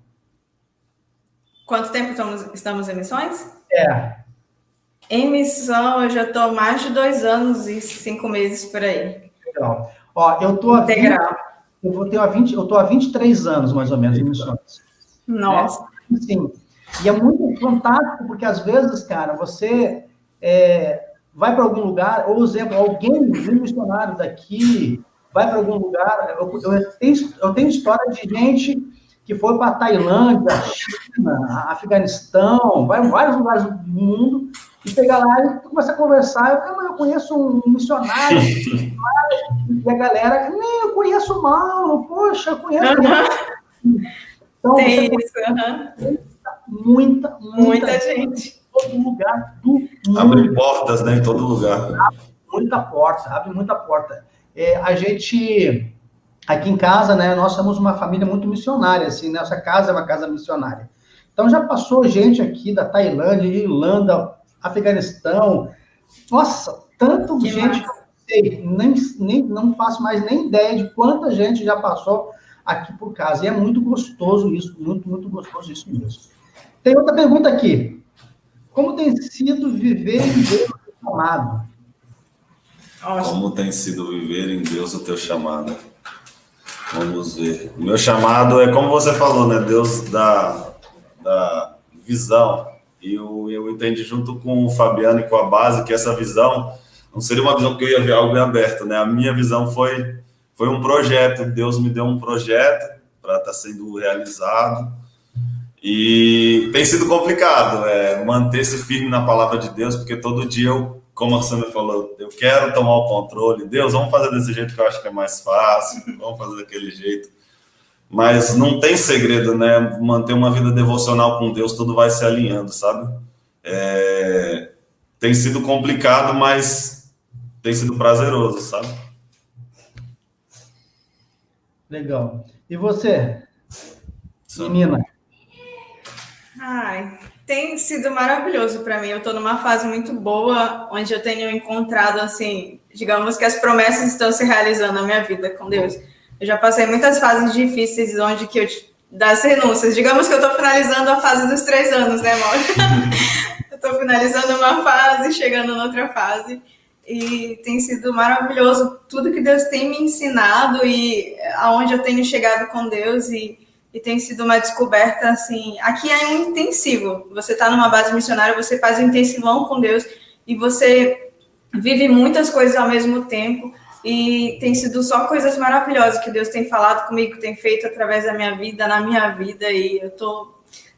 Quanto tempo estamos em missões? Em missão, eu já estou mais de 2 anos e 5 meses por aí. Legal. Ó, eu tô há 23 anos, mais ou menos, em missões. Nossa. Né? Sim. E é muito fantástico, porque às vezes, cara, você vai para algum lugar, ou, por exemplo, alguém, um missionário daqui, vai para algum lugar. Eu tenho história de gente que foi para a Tailândia, China, Afeganistão, vai em vários lugares do mundo, e pegar lá e começa a conversar. Eu conheço um missionário, e a galera, nem eu conheço mal, poxa, eu conheço. Então, tem isso, muita gente. Em todo lugar do mundo. Abre portas, né, em todo lugar. Abre muita porta. A gente, aqui em casa, né, nós somos uma família muito missionária, assim, nossa casa é uma casa missionária. Então, já passou gente aqui da Tailândia, Irlanda, Afeganistão, nossa, tanto que gente que eu sei, não faço mais nem ideia de quanta gente já passou aqui por casa, e é muito gostoso isso, muito gostoso isso mesmo. Tem outra pergunta aqui, como tem sido viver em Deus o chamado? Como tem sido viver em Deus o teu chamado? Vamos ver. O meu chamado é, como você falou, né? Deus da visão. E eu entendi junto com o Fabiano e com a base que essa visão não seria uma visão que eu ia ver algo em aberto, né? A minha visão foi um projeto. Deus me deu um projeto para estar sendo realizado. E tem sido complicado manter-se firme na palavra de Deus, porque todo dia como a Sandra falou, eu quero tomar o controle. Deus, vamos fazer desse jeito que eu acho que é mais fácil, vamos fazer daquele jeito. Mas não tem segredo, né? Manter uma vida devocional com Deus, tudo vai se alinhando, sabe? Tem sido complicado, mas tem sido prazeroso, sabe? Legal. E você, menina? Tem sido maravilhoso para mim. Eu estou numa fase muito boa, onde eu tenho encontrado, assim, digamos que as promessas estão se realizando na minha vida com Deus. Eu já passei muitas fases difíceis, onde que das renúncias. Digamos que eu estou finalizando a fase dos 3 anos, né, Mauro? Eu estou finalizando uma fase, chegando na outra fase. E tem sido maravilhoso tudo que Deus tem me ensinado e aonde eu tenho chegado com Deus e tem sido uma descoberta, assim, aqui é um intensivo, você está numa base missionária, você faz um intensivão com Deus e você vive muitas coisas ao mesmo tempo e tem sido só coisas maravilhosas que Deus tem falado comigo, tem feito através da minha vida, na minha vida, e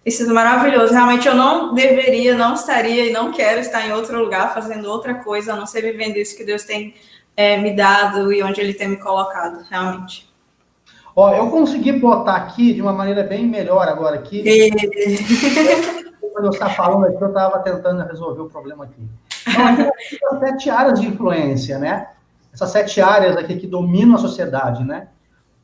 tem sido maravilhoso. Realmente eu não deveria, não estaria e não quero estar em outro lugar fazendo outra coisa, a não ser vivendo isso que Deus tem me dado e onde Ele tem me colocado, realmente. Eu consegui botar aqui de uma maneira bem melhor agora aqui. Quando eu estava falando aqui, eu estava tentando resolver o problema aqui. Então, aqui são 7 áreas de influência, né? Essas 7 áreas aqui que dominam a sociedade, né?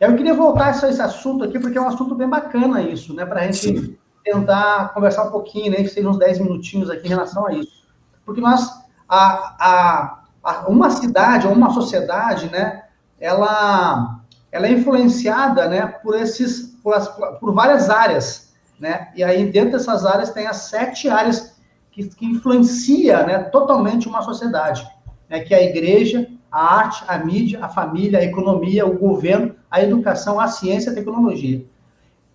Eu queria voltar a esse assunto aqui, porque é um assunto bem bacana isso, né? Para a gente tentar conversar um pouquinho, né? Que seja uns 10 minutinhos aqui em relação a isso. Porque uma cidade ou uma sociedade, né? Ela é influenciada, né, por várias áreas, né? E aí dentro dessas áreas tem as 7 áreas que influencia, né, totalmente uma sociedade, né, que é a igreja, a arte, a mídia, a família, a economia, o governo, a educação, a ciência e a tecnologia.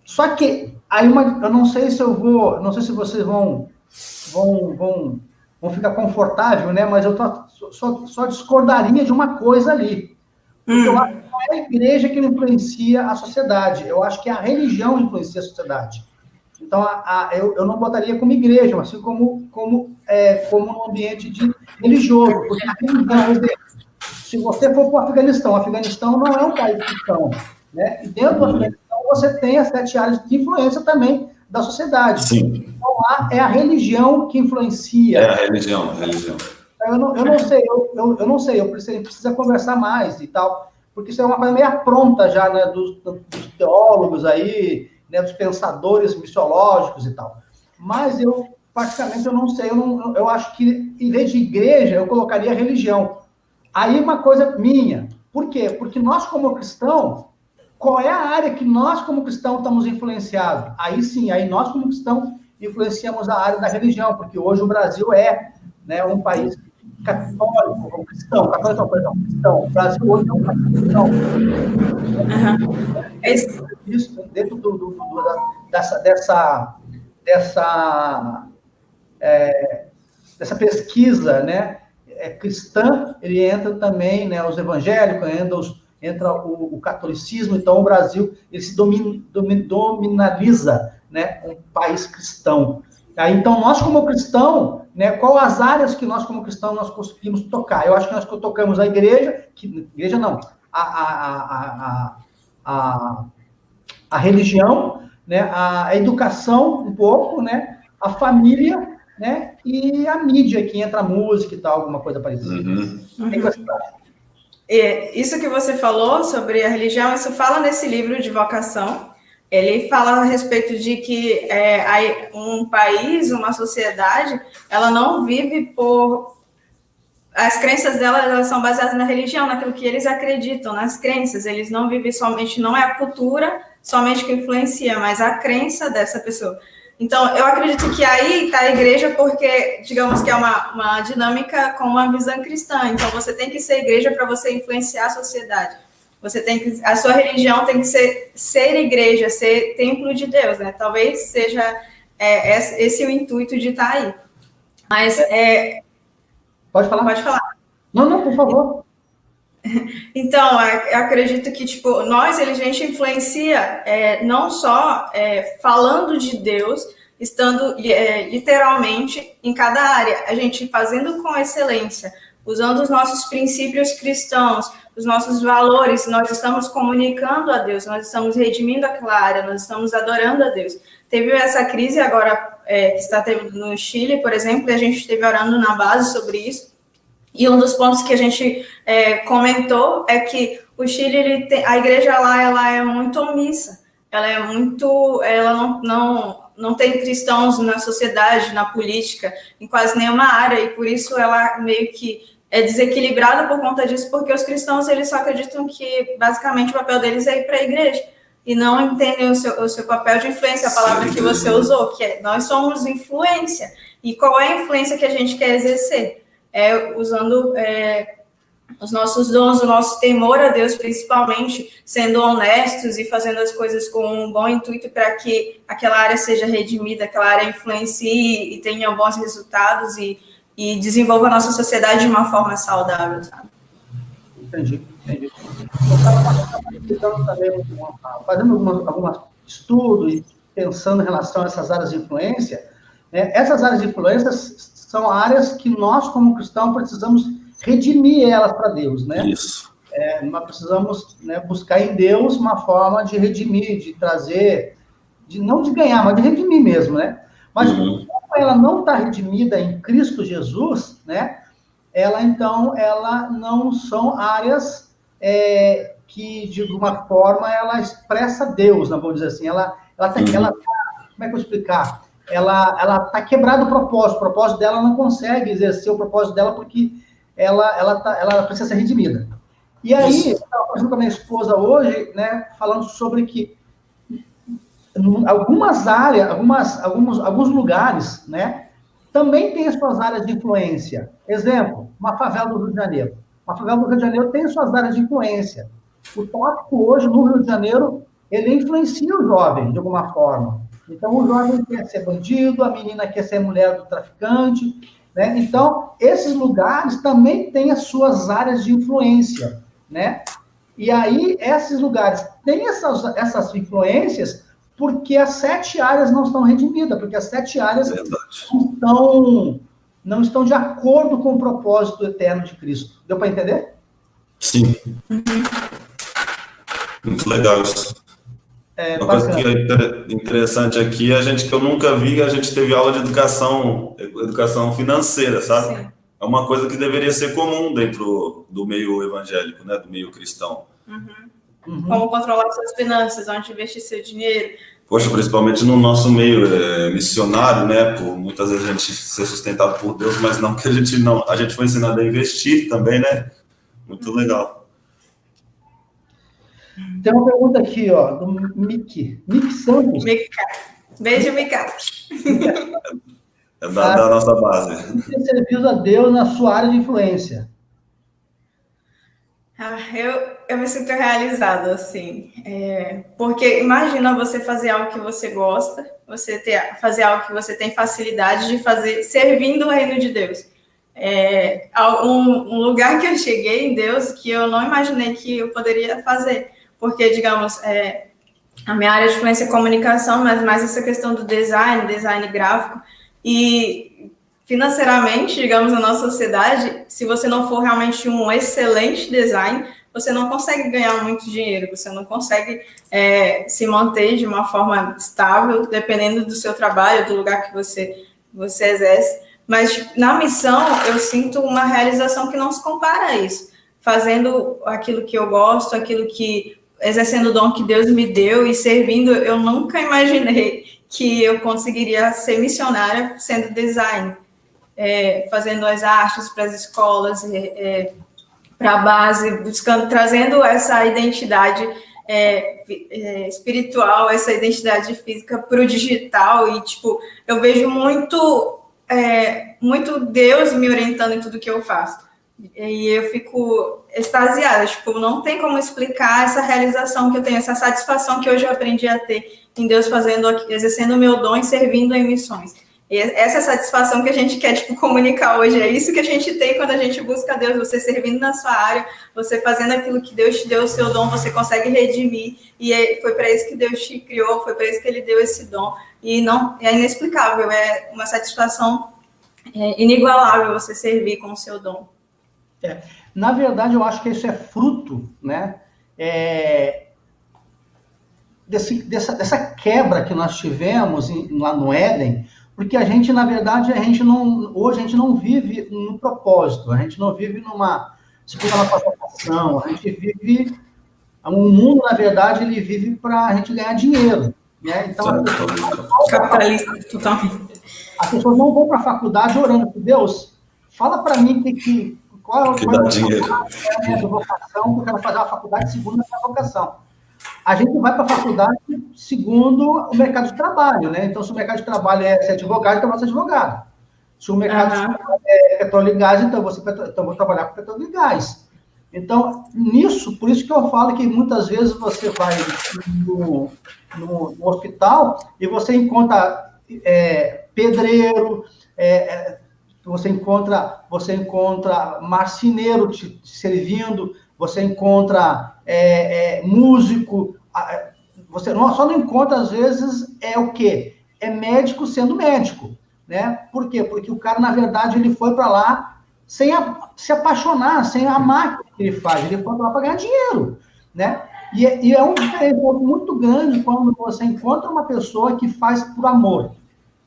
Só que aí eu não sei se vocês vão ficar confortável, né? Mas eu só discordaria de uma coisa ali. Porque eu acho que não é a igreja que influencia a sociedade. Eu acho que a religião influencia a sociedade. Então, eu não botaria como igreja, mas assim como um ambiente religioso. Porque a religião, se você for para o Afeganistão não é um país cristão, né? E dentro do Afeganistão você tem as 7 áreas de influência também da sociedade. Sim. Então, lá é a religião que influencia. É a religião. Eu não sei, eu precisa conversar mais e tal, porque isso é uma coisa meio pronta já, né, dos teólogos aí, né, dos pensadores missiológicos e tal. Mas praticamente, eu não sei, eu acho que, em vez de igreja, eu colocaria religião. Aí uma coisa minha, por quê? Porque nós, como cristãos, qual é a área que nós, como cristãos, estamos influenciados? Aí sim, nós, como cristãos, influenciamos a área da religião, porque hoje o Brasil é, né, um país católico, ou cristão, cristão. O Brasil hoje é um país cristão. Isso, dentro dessa pesquisa, né, cristã, ele entra também, né, os evangélicos, entra o catolicismo, então o Brasil ele se dominaliza, né, um país cristão. Aí, então, nós como cristão, né, qual as áreas que nós como cristão nós conseguimos tocar? Eu acho que nós tocamos a igreja não, a religião, né, a educação um pouco, né, a família, né, e a mídia, que entra a música e tal, alguma coisa parecida. Isso que você falou sobre a religião, isso fala nesse livro de vocação. Ele fala a respeito de que um país, uma sociedade, ela não vive por... As crenças dela, elas são baseadas na religião, naquilo que eles acreditam, nas crenças. Eles não vivem somente, não é a cultura somente que influencia, mas a crença dessa pessoa. Então, eu acredito que aí está a igreja porque, digamos que é uma dinâmica com uma visão cristã. Então, você tem que ser igreja para você influenciar a sociedade. A sua religião tem que ser igreja, ser templo de Deus, né? Talvez seja esse o intuito de estar aí. Mas... Pode falar? Pode falar. Não, por favor. Então, eu acredito que, tipo, a gente influencia não só falando de Deus, estando literalmente em cada área, a gente fazendo com excelência, usando os nossos princípios cristãos, os nossos valores, nós estamos comunicando a Deus, nós estamos redimindo aquela área, nós estamos adorando a Deus. Teve essa crise agora que está tendo no Chile, por exemplo, e a gente esteve orando na base sobre isso. E um dos pontos que a gente comentou é que o Chile, a igreja lá, ela é muito omissa. Ela não tem cristãos na sociedade, na política, em quase nenhuma área, e por isso ela meio que é desequilibrada por conta disso, porque os cristãos, eles só acreditam que, basicamente, o papel deles é ir para a igreja, e não entendem o seu papel de influência, a palavra que você usou, que nós somos influência. E qual é a influência que a gente quer exercer? Usando os nossos dons, o nosso temor a Deus, principalmente, sendo honestos e fazendo as coisas com um bom intuito para que aquela área seja redimida, aquela área influencie e tenha bons resultados e desenvolva a nossa sociedade de uma forma saudável, sabe? Entendi. Eu estava fazendo alguns estudos e pensando em relação a essas áreas de influência. Né? Essas áreas de influência são áreas que nós, como cristãos, precisamos redimir elas para Deus, né? Isso. Nós precisamos, né, buscar em Deus uma forma de redimir, de trazer, não de ganhar, mas de redimir mesmo, né? Mas como ela não está redimida em Cristo Jesus, né? Ela não são áreas que, de alguma forma, ela expressa Deus, né, vamos dizer assim. Ela como é que eu vou explicar? Ela está quebrado o propósito dela não consegue exercer o propósito dela porque ela precisa ser redimida. E aí, eu estava conversando com a minha esposa hoje, né, falando sobre que algumas áreas, alguns lugares, né, também tem as suas áreas de influência. Exemplo, uma favela do Rio de Janeiro. Uma favela do Rio de Janeiro tem suas áreas de influência. O tópico hoje no Rio de Janeiro, ele influencia o jovem, de alguma forma. Então, o jovem quer ser bandido, a menina quer ser mulher do traficante, né? Então, esses lugares também têm as suas áreas de influência, né? E aí, esses lugares têm essas influências porque as 7 áreas não estão redimidas, porque as 7 áreas não estão de acordo com o propósito eterno de Cristo. Deu para entender? Sim. Muito legal isso. Uma coisa que é interessante aqui, que eu nunca vi, a gente teve aula de educação financeira, sabe? Sim. É uma coisa que deveria ser comum dentro do meio evangélico, né? Do meio cristão. Como controlar suas finanças, onde investir seu dinheiro. Poxa, principalmente no nosso meio missionário, né? Por muitas vezes a gente ser sustentado por Deus, mas não que a gente foi ensinado a investir também, né? Muito legal. Tem uma pergunta aqui, ó, do Mick Santos. Beijo, Mica. É da nossa base. Você serviu a Deus na sua área de influência? Eu me sinto realizada, assim, porque imagina você fazer algo que você gosta, fazer algo que você tem facilidade de fazer, servindo o reino de Deus. um lugar que eu cheguei em Deus que eu não imaginei que eu poderia fazer. Porque, digamos, a minha área de influência é comunicação, mas mais essa questão do design gráfico. E financeiramente, digamos, na nossa sociedade, se você não for realmente um excelente design, você não consegue ganhar muito dinheiro, você não consegue se manter de uma forma estável, dependendo do seu trabalho, do lugar que você exerce. Mas na missão, eu sinto uma realização que não se compara a isso. Fazendo aquilo que eu gosto, exercendo o dom que Deus me deu e servindo, eu nunca imaginei que eu conseguiria ser missionária sendo design, fazendo as artes para as escolas, para a base, trazendo essa identidade espiritual, essa identidade física para o digital. E, tipo, eu vejo muito Deus me orientando em tudo que eu faço. E eu fico extasiada, tipo, não tem como explicar essa realização que eu tenho, essa satisfação que hoje eu aprendi a ter em Deus exercendo o meu dom e servindo em missões. E essa satisfação que a gente quer, tipo, comunicar hoje, é isso que a gente tem quando a gente busca Deus, você servindo na sua área, você fazendo aquilo que Deus te deu, o seu dom, você consegue redimir, e foi para isso que Deus te criou, foi para isso que Ele deu esse dom, e não, é inexplicável, é uma satisfação inigualável você servir com o seu dom. Na verdade, eu acho que isso é fruto, né, dessa quebra que nós tivemos lá no Éden, porque a gente, na verdade, hoje a gente não vive no propósito, a gente não vive segundo a nossa vocação, a gente vive, o mundo, na verdade, ele vive para a gente ganhar dinheiro, né? Então, capitalista, totalmente. As pessoas não vão para a faculdade orando, Deus, fala para mim qual é a minha vocação, que eu quero fazer uma faculdade segundo a minha vocação. A gente vai para a faculdade segundo o mercado de trabalho, né? Então, se o mercado de trabalho é ser advogado, então eu vou ser advogado. Se o mercado de trabalho é petróleo e gás, então eu vou trabalhar com petróleo e gás. Então, por isso que eu falo que muitas vezes você vai no hospital e você encontra pedreiro, você encontra marceneiro te servindo, você encontra músico, você só não encontra, às vezes, o quê? É médico sendo médico, né? Por quê? Porque o cara, na verdade, ele foi para lá sem se apaixonar, sem amar o que ele faz, ele foi para lá para ganhar dinheiro, né? E é um diferencial muito grande quando você encontra uma pessoa que faz por amor.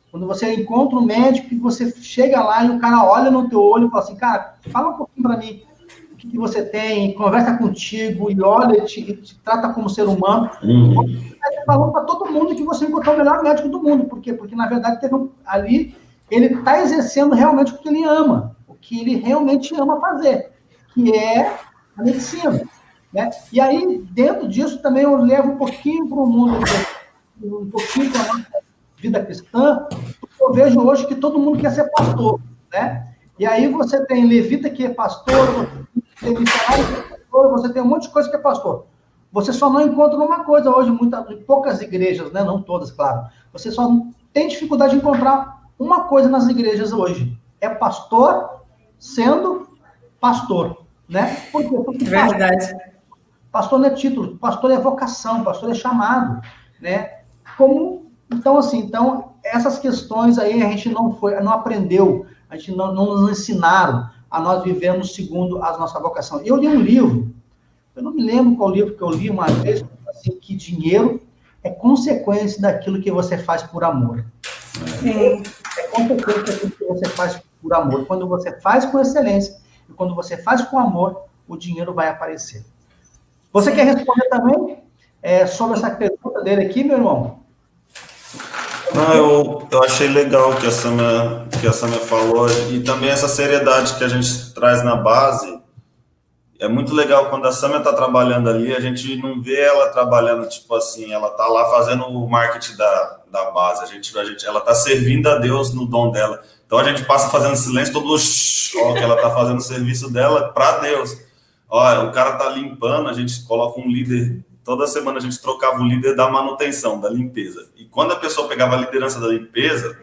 Quando você encontra um médico e você chega lá e o cara olha no teu olho e fala assim, cara, fala um pouquinho para mim o que você tem, conversa contigo e olha e te trata como ser humano. Você está falando para todo mundo que você encontrou o melhor médico do mundo. Por quê? Porque, na verdade, ali ele está exercendo realmente o que ele ama, o que ele realmente ama fazer, que é a medicina, né? E aí, dentro disso, também eu levo um pouquinho para o mundo, um pouquinho para a nossa vida cristã, porque eu vejo hoje que todo mundo quer ser pastor, né? E aí você tem levita que é pastor, você tem missionário que é pastor, você tem um monte de coisa que é pastor. Você só não encontra uma coisa hoje, em poucas igrejas, né? Não todas, claro. Você só tem dificuldade de encontrar uma coisa nas igrejas hoje. É pastor sendo pastor, né? Por quê? Porque verdade. Pastor não é título, pastor é vocação, pastor é chamado, né? Então, essas questões aí a gente não aprendeu, a gente não nos ensinaram a nós vivermos segundo a nossa vocação. Eu li um livro, eu não me lembro qual livro que eu li uma vez, assim, que dinheiro é consequência daquilo que você faz por amor. Sim. É consequência daquilo que você faz por amor. Quando você faz com excelência e quando você faz com amor, o dinheiro vai aparecer. Você quer responder também sobre essa pergunta dele aqui, meu irmão? Não, eu achei legal que a Samia falou, e também essa seriedade que a gente traz na base. É muito legal quando a Samia está trabalhando ali, a gente não vê ela trabalhando, tipo assim, ela está lá fazendo o marketing da base, ela está servindo a Deus no dom dela. Então a gente passa fazendo silêncio, todo mundo, que ela está fazendo o serviço dela para Deus. Ó, o cara está limpando, a gente coloca um líder toda semana a gente trocava o líder da manutenção, da limpeza. E quando a pessoa pegava a liderança da limpeza,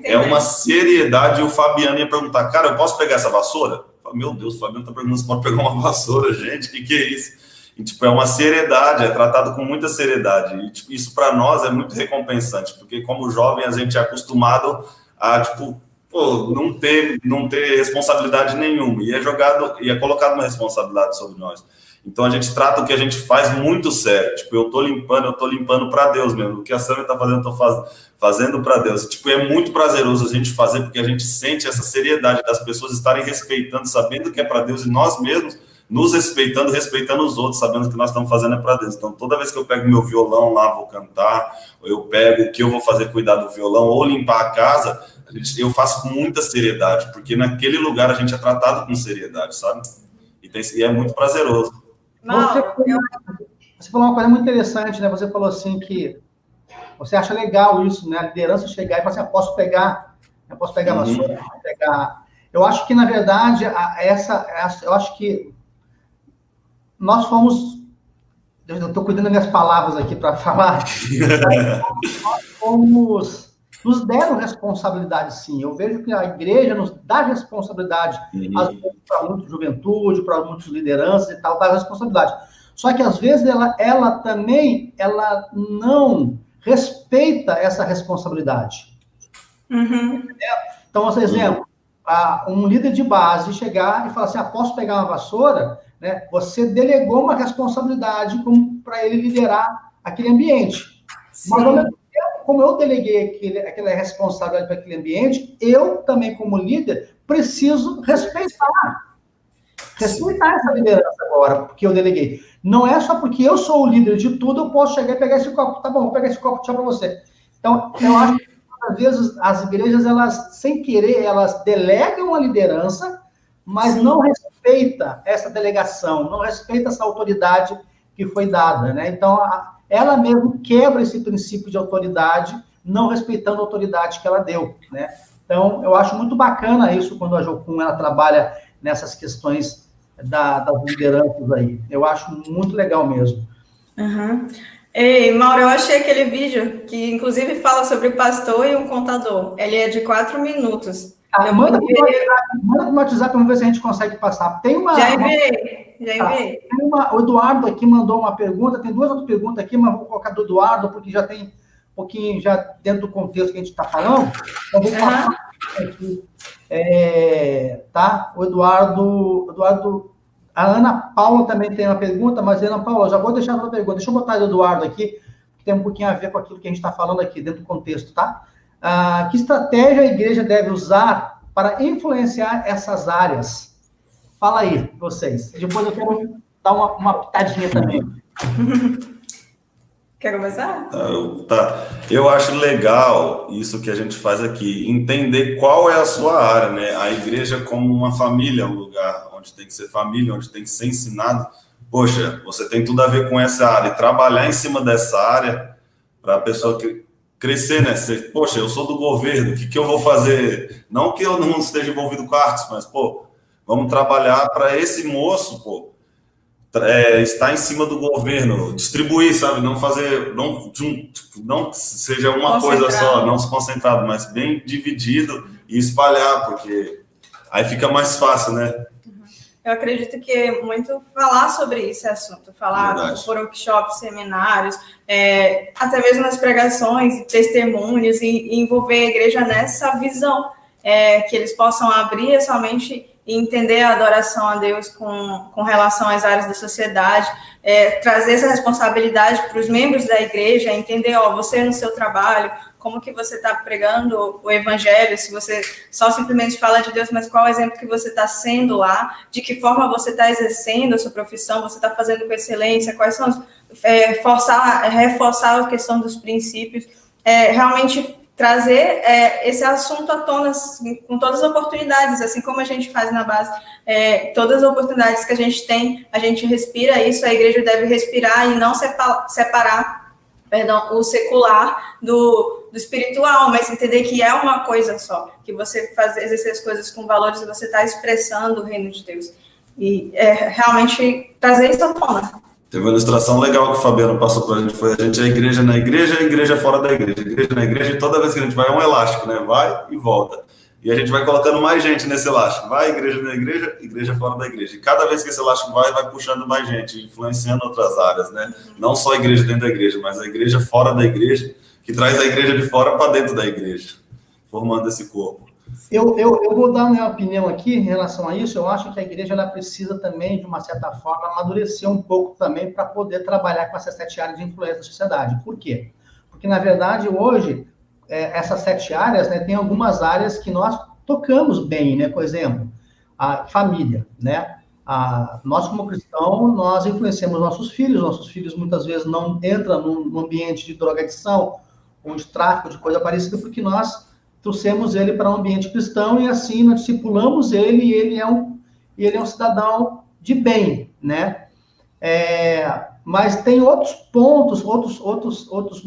é uma seriedade. E o Fabiano ia perguntar, cara, eu posso pegar essa vassoura? Eu falei, meu Deus, o Fabiano tá perguntando se pode pegar uma vassoura, gente, que é isso? E, tipo, é uma seriedade, é tratado com muita seriedade. E, tipo, isso para nós é muito recompensante, porque como jovem a gente é acostumado a, tipo, pô, não ter responsabilidade nenhuma. E é colocado uma responsabilidade sobre nós. Então a gente trata o que a gente faz muito sério. Tipo, eu tô limpando para Deus mesmo. O que a Sâmia tá fazendo, eu tô fazendo para Deus. Tipo, é muito prazeroso a gente fazer, porque a gente sente essa seriedade das pessoas estarem respeitando, sabendo que é para Deus, e nós mesmos nos respeitando os outros, sabendo que o que nós estamos fazendo é para Deus. Então, toda vez que eu pego meu violão lá, vou cantar, ou eu pego o que eu vou fazer, cuidar do violão, ou limpar a casa, eu faço com muita seriedade, porque naquele lugar a gente é tratado com seriedade, sabe? E é muito prazeroso. Você falou uma coisa muito interessante, né? Você falou assim que você acha legal isso, né? A liderança chegar e falar assim, posso pegar a vassoura, posso pegar... Eu acho que, na verdade, eu acho que nós fomos... Eu estou cuidando das minhas palavras aqui para falar. Nós fomos... Nos deram responsabilidade, sim. Eu vejo que a igreja nos dá responsabilidade, às vezes, para muita juventude, para muitas lideranças e tal, dá responsabilidade. Só que, às vezes, ela também não respeita essa responsabilidade. Então, por exemplo, um líder de base chegar e falar assim, posso pegar uma vassoura? Né? Você delegou uma responsabilidade para ele liderar aquele ambiente. Sim. Mas, ao mesmo tempo, como eu deleguei aquela responsabilidade para aquele ambiente, eu também, como líder, preciso respeitar essa liderança agora, porque eu deleguei. Não é só porque eu sou o líder de tudo, eu posso chegar e pegar esse copo. Tá bom, vou pegar esse copo, tchau para você. Então, eu acho que, às vezes, as igrejas, elas, sem querer, elas delegam a liderança, mas não respeita essa delegação, não respeita essa autoridade que foi dada, né? Então, ela mesmo quebra esse princípio de autoridade, não respeitando a autoridade que ela deu, né? Então, eu acho muito bacana isso quando a Jocum, ela trabalha nessas questões das lideranças aí. Eu acho muito legal mesmo. Ei, Mauro, eu achei aquele vídeo que, inclusive, fala sobre o pastor e um contador. Ele é de 4 minutos. Manda no WhatsApp, vamos ver se a gente consegue passar. Já enviei. O Eduardo aqui mandou uma pergunta, tem 2 outras perguntas aqui, mas vou colocar do Eduardo, porque já tem um pouquinho já dentro do contexto que a gente está falando. Então, vou passar aqui. Tá? O Eduardo... A Ana Paula também tem uma pergunta, mas, Ana Paula, já vou deixar a pergunta. Deixa eu botar o Eduardo aqui, que tem um pouquinho a ver com aquilo que a gente está falando aqui, dentro do contexto, tá? Que estratégia a igreja deve usar para influenciar essas áreas? Fala aí, vocês. Depois eu quero dar uma pitadinha também. Quer começar? Tá. Eu acho legal isso que a gente faz aqui, entender qual é a sua área, né? A igreja como uma família, um lugar onde tem que ser família, onde tem que ser ensinado. Poxa, você tem tudo a ver com essa área, e trabalhar em cima dessa área para a pessoa crescer, né? Poxa, eu sou do governo, o que eu vou fazer? Não que eu não esteja envolvido com artes, mas, pô, vamos trabalhar para esse moço, pô, estar em cima do governo, distribuir, sabe? Não fazer, não seja uma coisa só, não se concentrado, mas bem dividido e espalhar, porque aí fica mais fácil, né? Eu acredito que é muito falar sobre esse assunto, falar por workshops, seminários, até mesmo nas pregações, testemunhos, e envolver a igreja nessa visão, que eles possam abrir a sua mente e entender a adoração a Deus com relação às áreas da sociedade, trazer essa responsabilidade para os membros da igreja, entender, você no seu trabalho, como que você está pregando o evangelho, se você só simplesmente fala de Deus, mas qual é o exemplo que você está sendo lá, de que forma você está exercendo a sua profissão, você está fazendo com excelência, quais são reforçar a questão dos princípios, realmente trazer esse assunto à tona assim, com todas as oportunidades, assim como a gente faz na base, todas as oportunidades que a gente tem, a gente respira isso, a igreja deve respirar e não separar o secular do espiritual, mas entender que é uma coisa só, que você exercer as coisas com valores e você está expressando o reino de Deus. E realmente trazer isso à tona. Teve uma ilustração legal que o Fabiano passou para a gente, foi a gente é igreja na igreja, igreja fora da igreja, igreja na igreja, e toda vez que a gente vai é um elástico, né? Vai e volta. E a gente vai colocando mais gente nesse elástico. Vai, igreja na igreja, igreja fora da igreja. E cada vez que esse elástico vai puxando mais gente, influenciando outras áreas, né? Não só a igreja dentro da igreja, mas a igreja fora da igreja, que traz a igreja de fora para dentro da igreja, formando esse corpo. Eu vou dar a minha opinião aqui em relação a isso. Eu acho que a igreja ela precisa também, de uma certa forma, amadurecer um pouco também para poder trabalhar com essas 7 áreas de influência da sociedade. Por quê? Porque, na verdade, hoje, essas 7 áreas, né, tem algumas áreas que nós tocamos bem, né? Por exemplo, a família, né? Nós, como cristãos, nós influenciamos nossos filhos muitas vezes não entram num ambiente de drogadição ou de tráfico, de coisa parecida, porque nós trouxemos ele para um ambiente cristão e assim nós discipulamos ele e ele é um cidadão de bem, né? Mas tem outros pontos, outros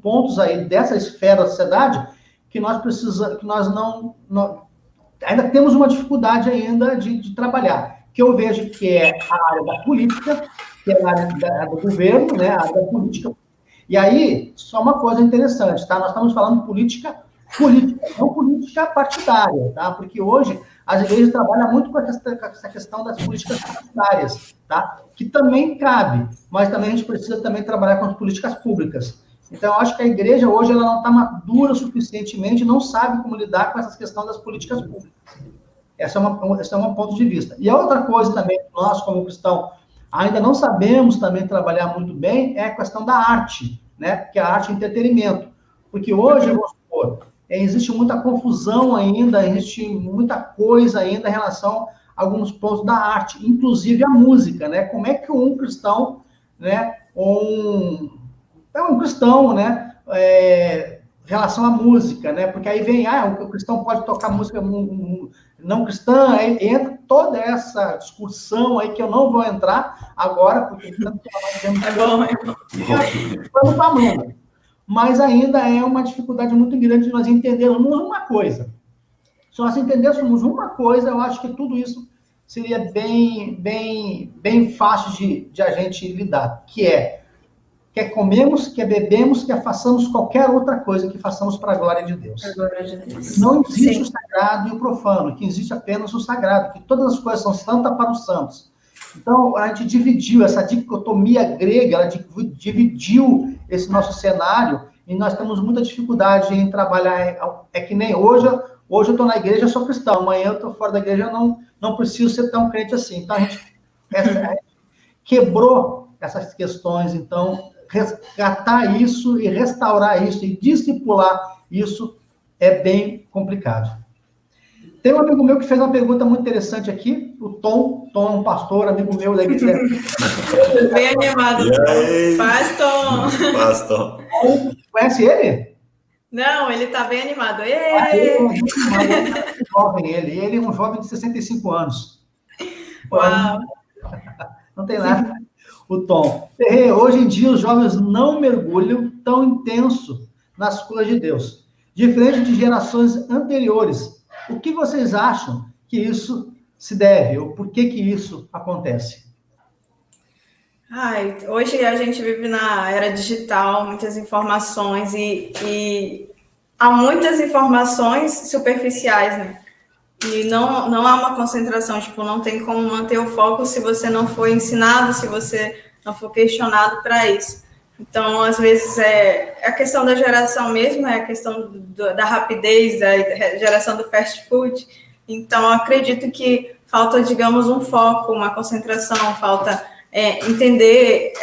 pontos aí dessa esfera da sociedade que nós precisamos, que nós não ainda temos uma dificuldade ainda de trabalhar, que eu vejo que é a área da política, que é a área do governo, né? A área da política. E aí, só uma coisa interessante, tá? Nós estamos falando política, não política partidária, tá? Porque hoje as igrejas trabalham muito com essa questão das políticas partidárias, tá? Que também cabe, mas também a gente precisa também trabalhar com as políticas públicas. Então, eu acho que a igreja hoje ela não está madura suficientemente, não sabe como lidar com essa questão das políticas públicas. Esse é um ponto de vista. E a outra coisa também, nós como cristãos, ainda não sabemos também trabalhar muito bem, é a questão da arte, né? Que é a arte e entretenimento. Porque hoje, vamos supor, existe muita confusão ainda, existe muita coisa ainda em relação a alguns pontos da arte, inclusive a música, né? Como é que um cristão, né? Um cristão, né? Em relação à música, né? Porque aí vem, o cristão pode tocar música não cristã, aí entra toda essa discussão aí que eu não vou entrar agora, porque tanto mas ainda é uma dificuldade muito grande de nós entendermos uma coisa. Se nós entendêssemos uma coisa, eu acho que tudo isso seria bem fácil de a gente lidar, que é quer comemos, quer bebemos, quer façamos qualquer outra coisa que façamos para a glória de Deus. Não existe o sagrado e o profano, que existe apenas o sagrado, que todas as coisas são santas para os santos. Então, a gente dividiu essa dicotomia grega, ela dividiu esse nosso cenário, e nós temos muita dificuldade em trabalhar. É que nem hoje eu estou na igreja, eu sou cristão, amanhã eu estou fora da igreja, eu não preciso ser tão crente assim. Então, a gente quebrou essas questões, então, resgatar isso e restaurar isso e discipular isso é bem complicado. Tem um amigo meu que fez uma pergunta muito interessante aqui, o Tom é um pastor, amigo meu da igreja. Bem animado. Pastor. Conhece ele? Não, ele tá bem animado. Ele é um jovem de 65 anos. Uau! Não tem nada. O Tom. Hoje em dia, os jovens não mergulham tão intenso nas coisas de Deus. Diferente de gerações anteriores. O que vocês acham que isso se deve? Ou por que isso acontece? Hoje a gente vive na era digital, muitas informações e há muitas informações superficiais, né? E não há uma concentração, não tem como manter o foco se você não for ensinado, se você não for questionado para isso. Então, às vezes, é a questão da geração mesmo, é a questão da rapidez, da geração do fast food. Então, acredito que falta, digamos, um foco, uma concentração, falta entender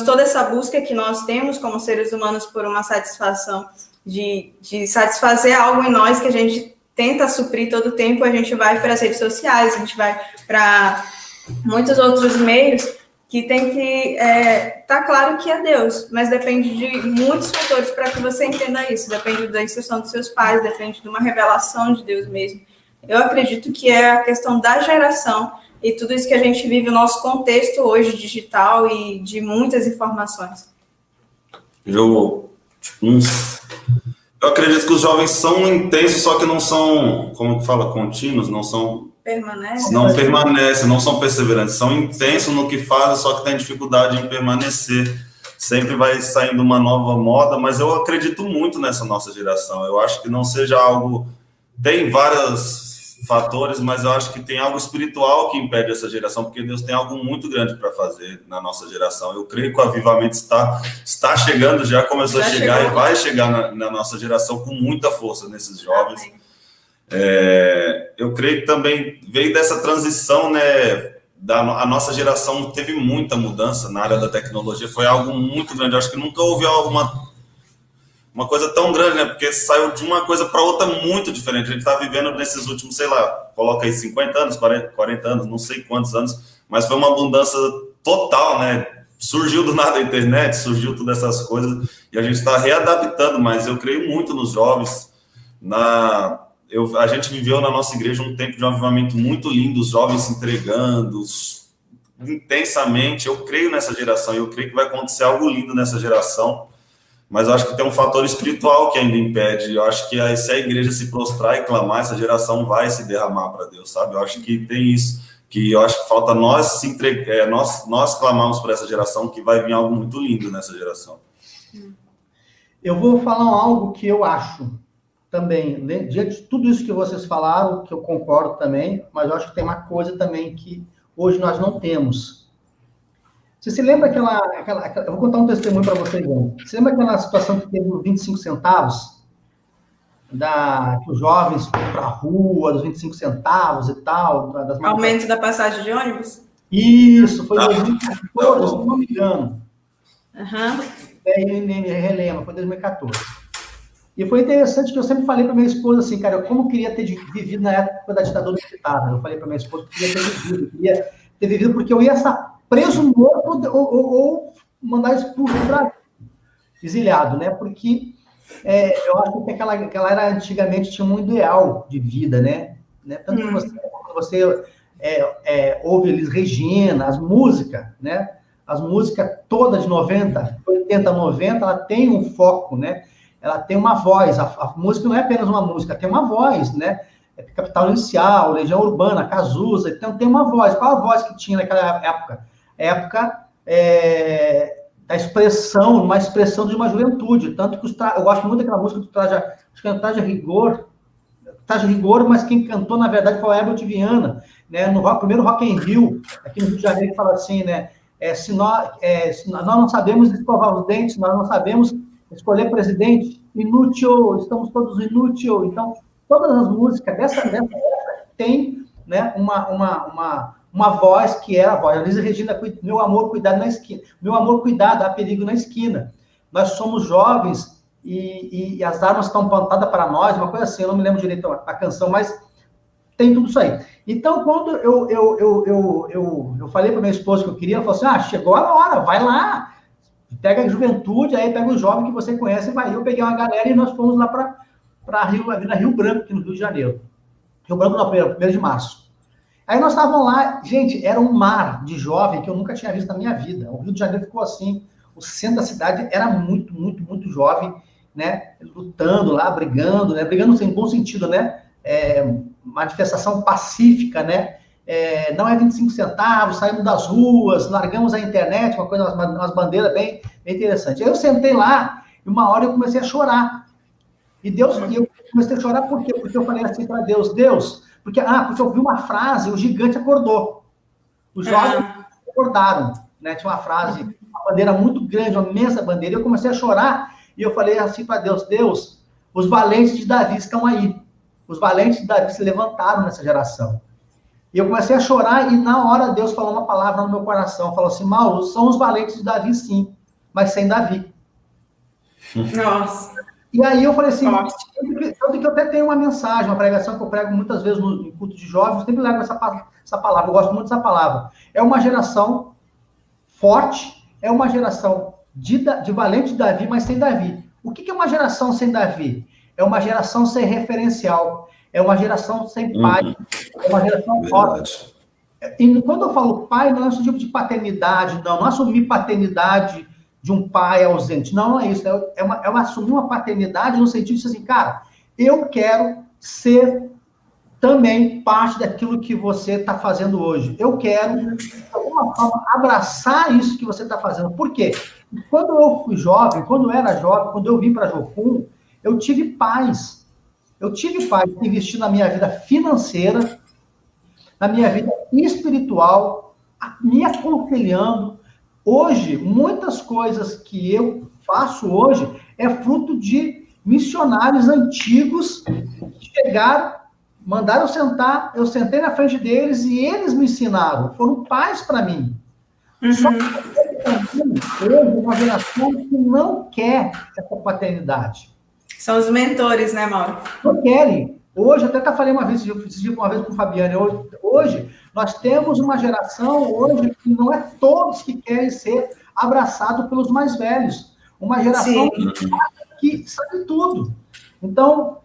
toda essa busca que nós temos como seres humanos por uma satisfação, de satisfazer algo em nós que a gente tenta suprir todo o tempo. A gente vai para as redes sociais, a gente vai para muitos outros meios que tem que tá claro que é Deus, mas depende de muitos fatores para que você entenda isso. Depende da instrução dos seus pais, depende de uma revelação de Deus mesmo. Eu acredito que é a questão da geração e tudo isso que a gente vive, o nosso contexto hoje digital e de muitas informações. Eu acredito que os jovens são intensos, só que não são, como que fala, contínuos, não são permanece. Não permanece, não são perseverantes, são intensos no que fazem, só que tem dificuldade em permanecer. Sempre vai saindo uma nova moda, mas eu acredito muito nessa nossa geração. Eu acho que não seja algo... Tem vários fatores, mas eu acho que tem algo espiritual que impede essa geração, porque Deus tem algo muito grande para fazer na nossa geração. Eu creio que o avivamento está chegando, já começou a chegar e vai chegar na nossa geração com muita força nesses jovens. Eu creio que também veio dessa transição, né? A nossa geração teve muita mudança na área da tecnologia, foi algo muito grande. Eu acho que nunca houve uma coisa tão grande, né? Porque saiu de uma coisa para outra muito diferente. A gente está vivendo nesses últimos, sei lá, coloca aí 50 anos, 40 anos, não sei quantos anos, mas foi uma abundância total, né? Surgiu do nada a internet, surgiu todas essas coisas, e a gente está readaptando, mas eu creio muito nos jovens. A gente viveu na nossa igreja um tempo de um avivamento muito lindo, os jovens se entregando intensamente. Eu creio nessa geração, eu creio que vai acontecer algo lindo nessa geração, mas eu acho que tem um fator espiritual que ainda impede. Eu acho que se a igreja se prostrar e clamar, essa geração vai se derramar para Deus, sabe? Eu acho que tem isso, que eu acho que falta nós nós clamarmos por essa geração, que vai vir algo muito lindo nessa geração. Eu vou falar algo que eu acho também, diante de tudo isso que vocês falaram, que eu concordo também, mas eu acho que tem uma coisa também que hoje nós não temos. Você se lembra eu vou contar um testemunho para vocês, né? Você lembra aquela situação que teve 25 centavos? Que os jovens foram para a rua, dos 25 centavos e tal. Aumento da passagem de ônibus? Isso, foi em 2014, se não me engano. Relembro, foi 2014. E foi interessante que eu sempre falei para minha esposa assim, cara, como eu queria ter vivido na época da ditadura militar. Eu falei para minha esposa que eu queria ter vivido porque eu ia estar preso, morto ou mandar expulso do Brasil, exilhado, né? Porque eu acho que aquela era, antigamente, tinha um ideal de vida, né? Tanto que você ouve Elis Regina, as músicas, né? As músicas todas de 90, 80, 90, ela tem um foco, né? Ela tem uma voz, a música não é apenas uma música, tem uma voz, né? Capital Inicial, Legião Urbana, Cazuza, então tem uma voz. Qual a voz que tinha naquela época? Da expressão, uma expressão de uma juventude, tanto que eu gosto muito daquela música do Traje Rigor, mas quem cantou, na verdade, foi o Herbert Viana, né? No primeiro Rock in Rio, aqui no Rio de Janeiro, que fala assim, né? Se nós não sabemos escovar os dentes, nós não sabemos escolher presidente, inútil, estamos todos inútil. Então, todas as músicas dessa época tem, né, uma voz que era a voz. A Elis Regina, meu amor, cuidado na esquina. Meu amor, cuidado, há perigo na esquina. Nós somos jovens e as armas estão apontadas para nós, uma coisa assim, eu não me lembro direito a canção, mas tem tudo isso aí. Então, quando eu falei para minha esposa que eu queria, ela falou assim, chegou a hora, vai lá. Pega a juventude, aí pega o jovem que você conhece e vai. Eu peguei uma galera e nós fomos lá para Rio Branco, aqui no Rio de Janeiro. Rio Branco, não, 1º de março. Aí nós estávamos lá, gente, era um mar de jovem que eu nunca tinha visto na minha vida. O Rio de Janeiro ficou assim, o centro da cidade era muito, muito, muito jovem, né? Lutando lá, brigando, né? Brigando em bom sentido, né? Manifestação pacífica, né? Não é 25 centavos, saímos das ruas, largamos a internet, uma coisa, umas bandeiras bem interessantes. Aí eu sentei lá, e uma hora eu comecei a chorar. E eu comecei a chorar por quê? Porque eu falei assim para Deus, porque eu vi uma frase, o gigante acordou. Os jovens acordaram, né? Tinha uma frase, uma bandeira muito grande, uma imensa bandeira, e eu comecei a chorar, e eu falei assim para Deus, os valentes de Davi estão aí. Os valentes de Davi se levantaram nessa geração. E eu comecei a chorar e, na hora, Deus falou uma palavra no meu coração. Falou assim, Mauro, são os valentes de Davi, sim, mas sem Davi. Nossa. E aí eu falei assim, tanto que eu até tenho uma mensagem, uma pregação que eu prego muitas vezes no culto de jovens, eu sempre levo essa palavra, eu gosto muito dessa palavra. É uma geração forte, é uma geração de valente de Davi, mas sem Davi. O que é uma geração sem Davi? É uma geração sem referencial. É uma geração sem pai, é uma geração forte. E quando eu falo pai, não é esse tipo de paternidade, não assumir paternidade de um pai ausente, não é isso, é assumir uma paternidade no sentido de assim, cara, eu quero ser também parte daquilo que você está fazendo hoje. Eu quero, de alguma forma, abraçar isso que você está fazendo. Por quê? Quando eu fui jovem, quando eu era jovem, quando eu vim para a Jocum, eu tive paz. Eu tive paz de investir na minha vida financeira, na minha vida espiritual, me aconselhando. Hoje, muitas coisas que eu faço hoje é fruto de missionários antigos que chegaram, mandaram sentar, eu sentei na frente deles e eles me ensinaram, foram pais para mim. Só que hoje uma geração que não quer essa paternidade. São os mentores, né, Mauro? Não querem. Hoje, até falei uma vez com o Fabiane, hoje nós temos uma geração hoje que não é todos que querem ser abraçados pelos mais velhos. Uma geração que sabe tudo. Então,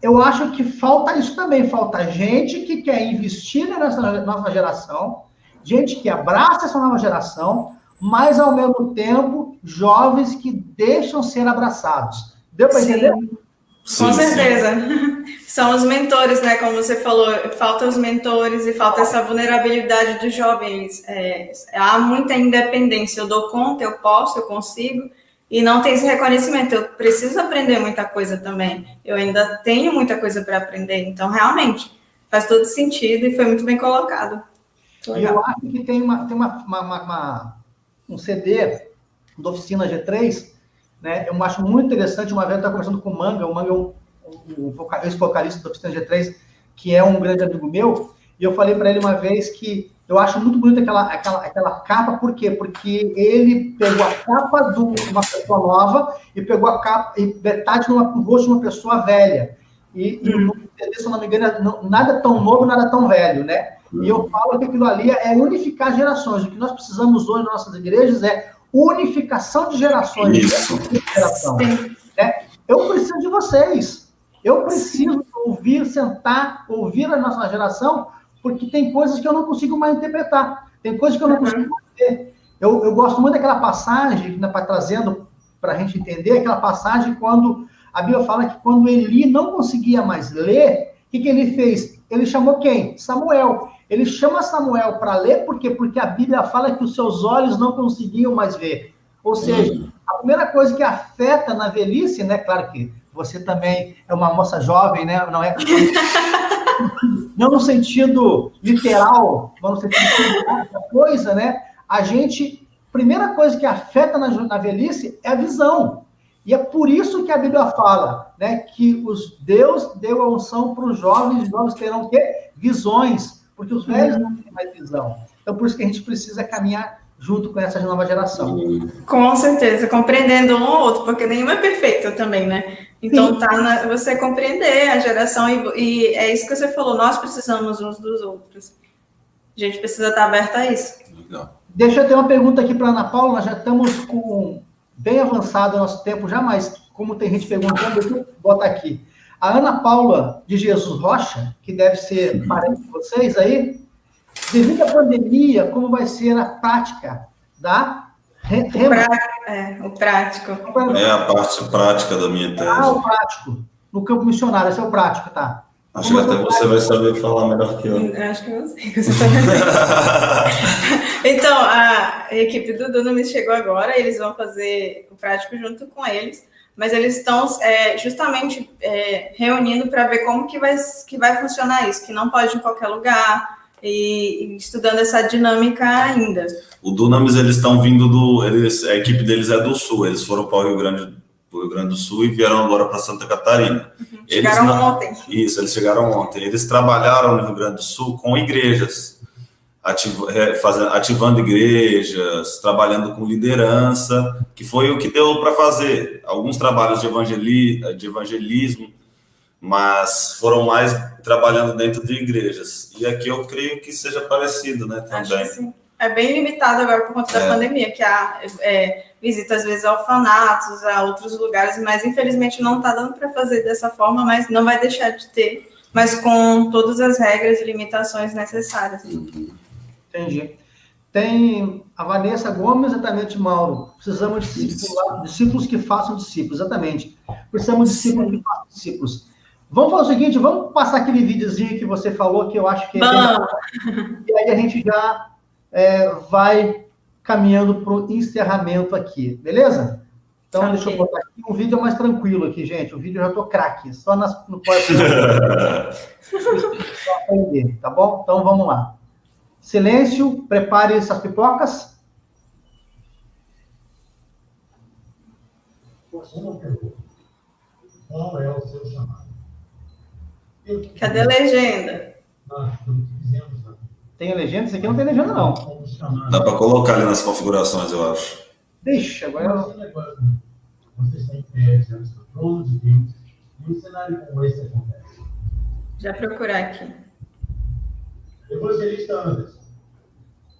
eu acho que falta isso também. Falta gente que quer investir nessa nova geração, gente que abraça essa nova geração, mas, ao mesmo tempo, jovens que deixam ser abraçados. Deu para entender? Sim, com certeza. Sim. São os mentores, né? Como você falou, falta os mentores e falta essa vulnerabilidade dos jovens. Há muita independência. Eu dou conta, eu posso, eu consigo, e não tem esse reconhecimento. Eu preciso aprender muita coisa também. Eu ainda tenho muita coisa para aprender. Então, realmente, faz todo sentido e foi muito bem colocado. E eu acho que tem um CD da Oficina G3, né? Eu acho muito interessante. Uma vez eu estava conversando com o Manga é um ex-vocalista da Oficina G3, que é um grande amigo meu, e eu falei para ele uma vez que eu acho muito bonita aquela capa. Por quê? Porque ele pegou a capa de uma pessoa nova e pegou a capa e metade no rosto de uma pessoa velha. E se eu não me engano, nada tão novo, nada tão velho, né? E eu falo que aquilo ali é unificar gerações. O que nós precisamos hoje nas nossas igrejas é unificação de gerações. Isso. Né? Eu preciso de vocês. Eu preciso sentar, ouvir a nossa geração, porque tem coisas que eu não consigo mais interpretar. Tem coisas que eu não consigo mais ver. Eu gosto muito daquela passagem, né, trazendo para a gente entender, aquela passagem quando a Bíblia fala que quando Eli não conseguia mais ler, o que ele fez? Ele chamou quem? Samuel. Ele chama Samuel para ler, por quê? Porque a Bíblia fala que os seus olhos não conseguiam mais ver. Ou seja, a primeira coisa que afeta na velhice, né? Claro que você também é uma moça jovem, né? Não é... Não no sentido literal, mas no sentido da coisa, né? Primeira coisa que afeta na velhice é a visão. E é por isso que a Bíblia fala, né, que Deus deu a unção para os jovens terão o quê? Visões, porque os velhos não têm mais visão. Então, por isso que a gente precisa caminhar junto com essa nova geração. Com certeza, compreendendo um ou outro, porque nenhum é perfeito também, né? Então, você compreender a geração, e é isso que você falou, nós precisamos uns dos outros. A gente precisa estar aberto a isso. Legal. Deixa eu ter uma pergunta aqui para a Ana Paula, nós já estamos bem avançado o nosso tempo já, mas como tem gente perguntando, deixa eu botar aqui. A Ana Paula de Jesus Rocha, que deve ser parente de vocês aí, devido à pandemia, como vai ser a prática da... O prático. É a parte prática da minha tese. O prático. No campo missionário, esse é o prático, tá? Acho que até você vai saber falar melhor que eu. Acho que eu sei. Então, a equipe do Dunamis chegou agora, eles vão fazer o prático junto com eles, mas eles estão justamente reunindo para ver como que vai funcionar isso, que não pode ir em qualquer lugar, e estudando essa dinâmica ainda. O Dunamis, eles estão vindo a equipe deles é do Sul, eles foram para o Rio Grande do Sul e vieram agora para Santa Catarina. Chegaram ontem. Isso, eles chegaram ontem. Eles trabalharam no Rio Grande do Sul com igrejas, ativando igrejas, trabalhando com liderança, que foi o que deu para fazer. Alguns trabalhos de evangelismo, mas foram mais trabalhando dentro de igrejas. E aqui eu creio que seja parecido, né, também. Acho que sim. É bem limitado agora por conta da pandemia, que há visita às vezes a orfanatos, a outros lugares, mas infelizmente não está dando para fazer dessa forma, mas não vai deixar de ter, mas com todas as regras e limitações necessárias. Entendi. Tem a Vanessa Gomes, exatamente, Mauro. Precisamos de discípulos que façam discípulos, exatamente. Precisamos de discípulos que façam discípulos. Vamos fazer o seguinte, vamos passar aquele videozinho que você falou, que eu acho que é legal, e aí a gente já vai caminhando para o encerramento aqui, beleza? Então, Ok. deixa eu botar aqui. O vídeo é mais tranquilo aqui, gente. O vídeo eu já tô craque. Só no PowerPoint. Só aprender, tá bom? Então, vamos lá. Silêncio. Prepare essas pipocas. Uma pergunta. Qual é o seu chamado? Cadê a legenda? Tem legenda? Esse aqui não tem legenda, não. Dá para colocar ali nas configurações, eu acho. Deixa, agora... Você está em pé diante do trono de Deus e um cenário como esse acontece. Já procurar aqui. Evangelista Anderson,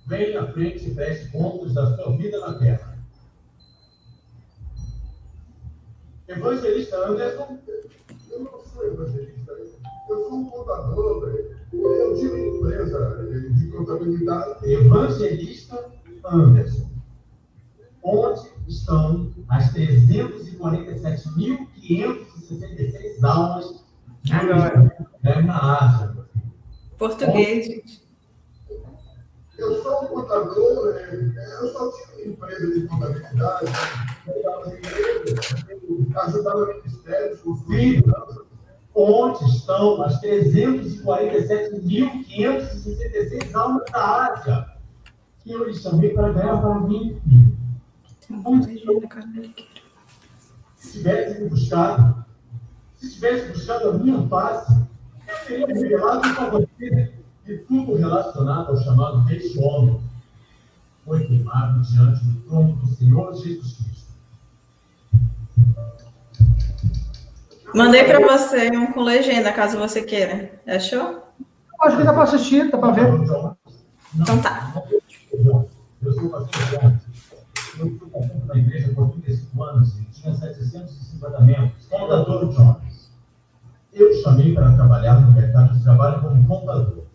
vem à frente e preste contas da sua vida na terra. Evangelista Anderson, eu não sou evangelista, eu sou um contador, eu tive uma empresa de contabilidade. Evangelista Anderson, onde estão as 347.566 almas Agora. na Ásia? Português, gente. Eu sou um contador, eu só tinha uma empresa de contabilidade, ajudava ministérios, construir. Onde estão as 347.566 almas da Ásia que eu lhe chamei para ganhar para mim? Se tivesse me buscado, a minha face, eu teria revelado para você que tudo relacionado ao chamado deste homem foi queimado diante do trono do Senhor Jesus Cristo. Mandei para você um com legenda, caso você queira. Achou? Acho que dá para assistir, dá para ver. Então tá. Eu sou pastor João. Eu fui pastor na igreja por 35 anos e tinha 750 membros. Contador Jones. Eu chamei para trabalhar no mercado de trabalho como contador.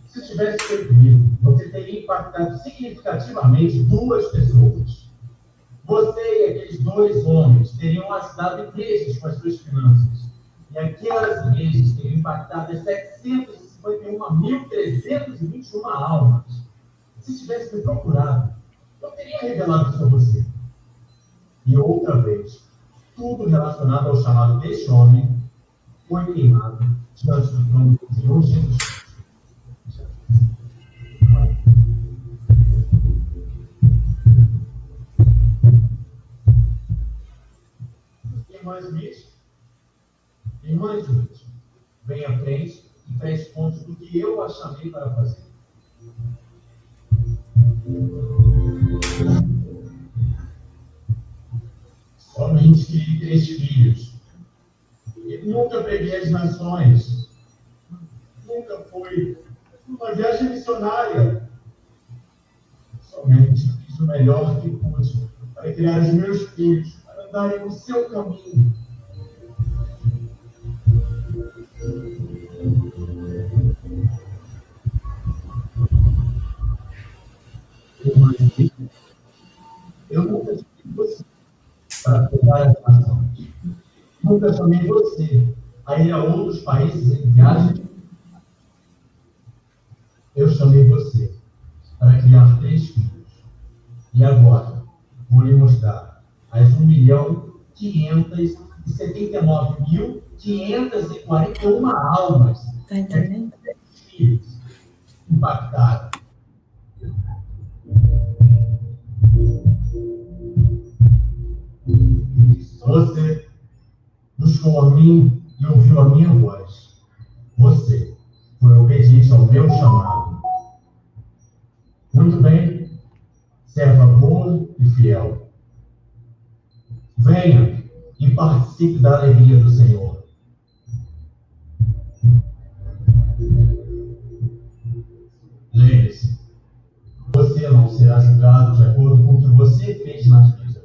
Se tivesse feito comigo, você teria impactado significativamente duas pessoas. Você e aqueles dois homens teriam ajudado igrejas com as suas finanças. E aquelas igrejas teriam impactado 751.321 almas. Se tivesse me procurado, eu teria revelado isso a você. E outra vez, tudo relacionado ao chamado deste homem foi queimado diante do trono do Senhor Jesus Cristo. Irmãs Luiz, vem à frente e preste contas do que eu a chamei para fazer. Somente criei 3 filhos. E nunca peguei as nações. Nunca fui uma viagem missionária. Somente fiz o melhor que pude para criar os meus filhos, para andarem no seu caminho. Eu nunca chamei você para pegar as nações. Nunca chamei você a ir a outros países em viagem. Eu chamei você para criar 3 filhos. E agora, vou lhe mostrar as 1.579.541 almas. Tá entendendo? Filhos impactados. Você buscou a mim e ouviu a minha voz. Você foi obediente ao meu chamado. Muito bem, serva boa e fiel. Venha e participe da alegria do Senhor. Lembre-se, você não será julgado de acordo com o que você fez na vida.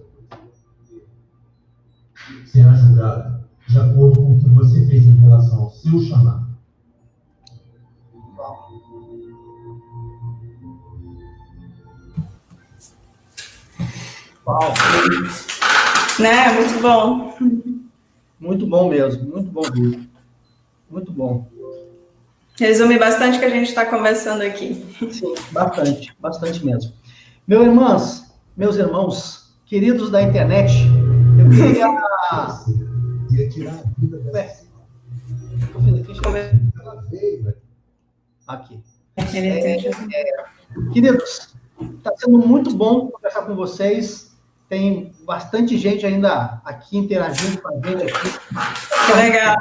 Será julgado de acordo com o que você fez em relação ao seu chamado. Uau. Né? Muito bom. Muito bom mesmo, muito bom vídeo. Muito bom. Resume bastante o que a gente está conversando aqui. Sim, bastante, bastante mesmo. Meus irmãos, queridos da internet, eu queria... Aqui. Queridos, está sendo muito bom conversar com vocês. Tem bastante gente ainda aqui interagindo com a gente aqui. Legal.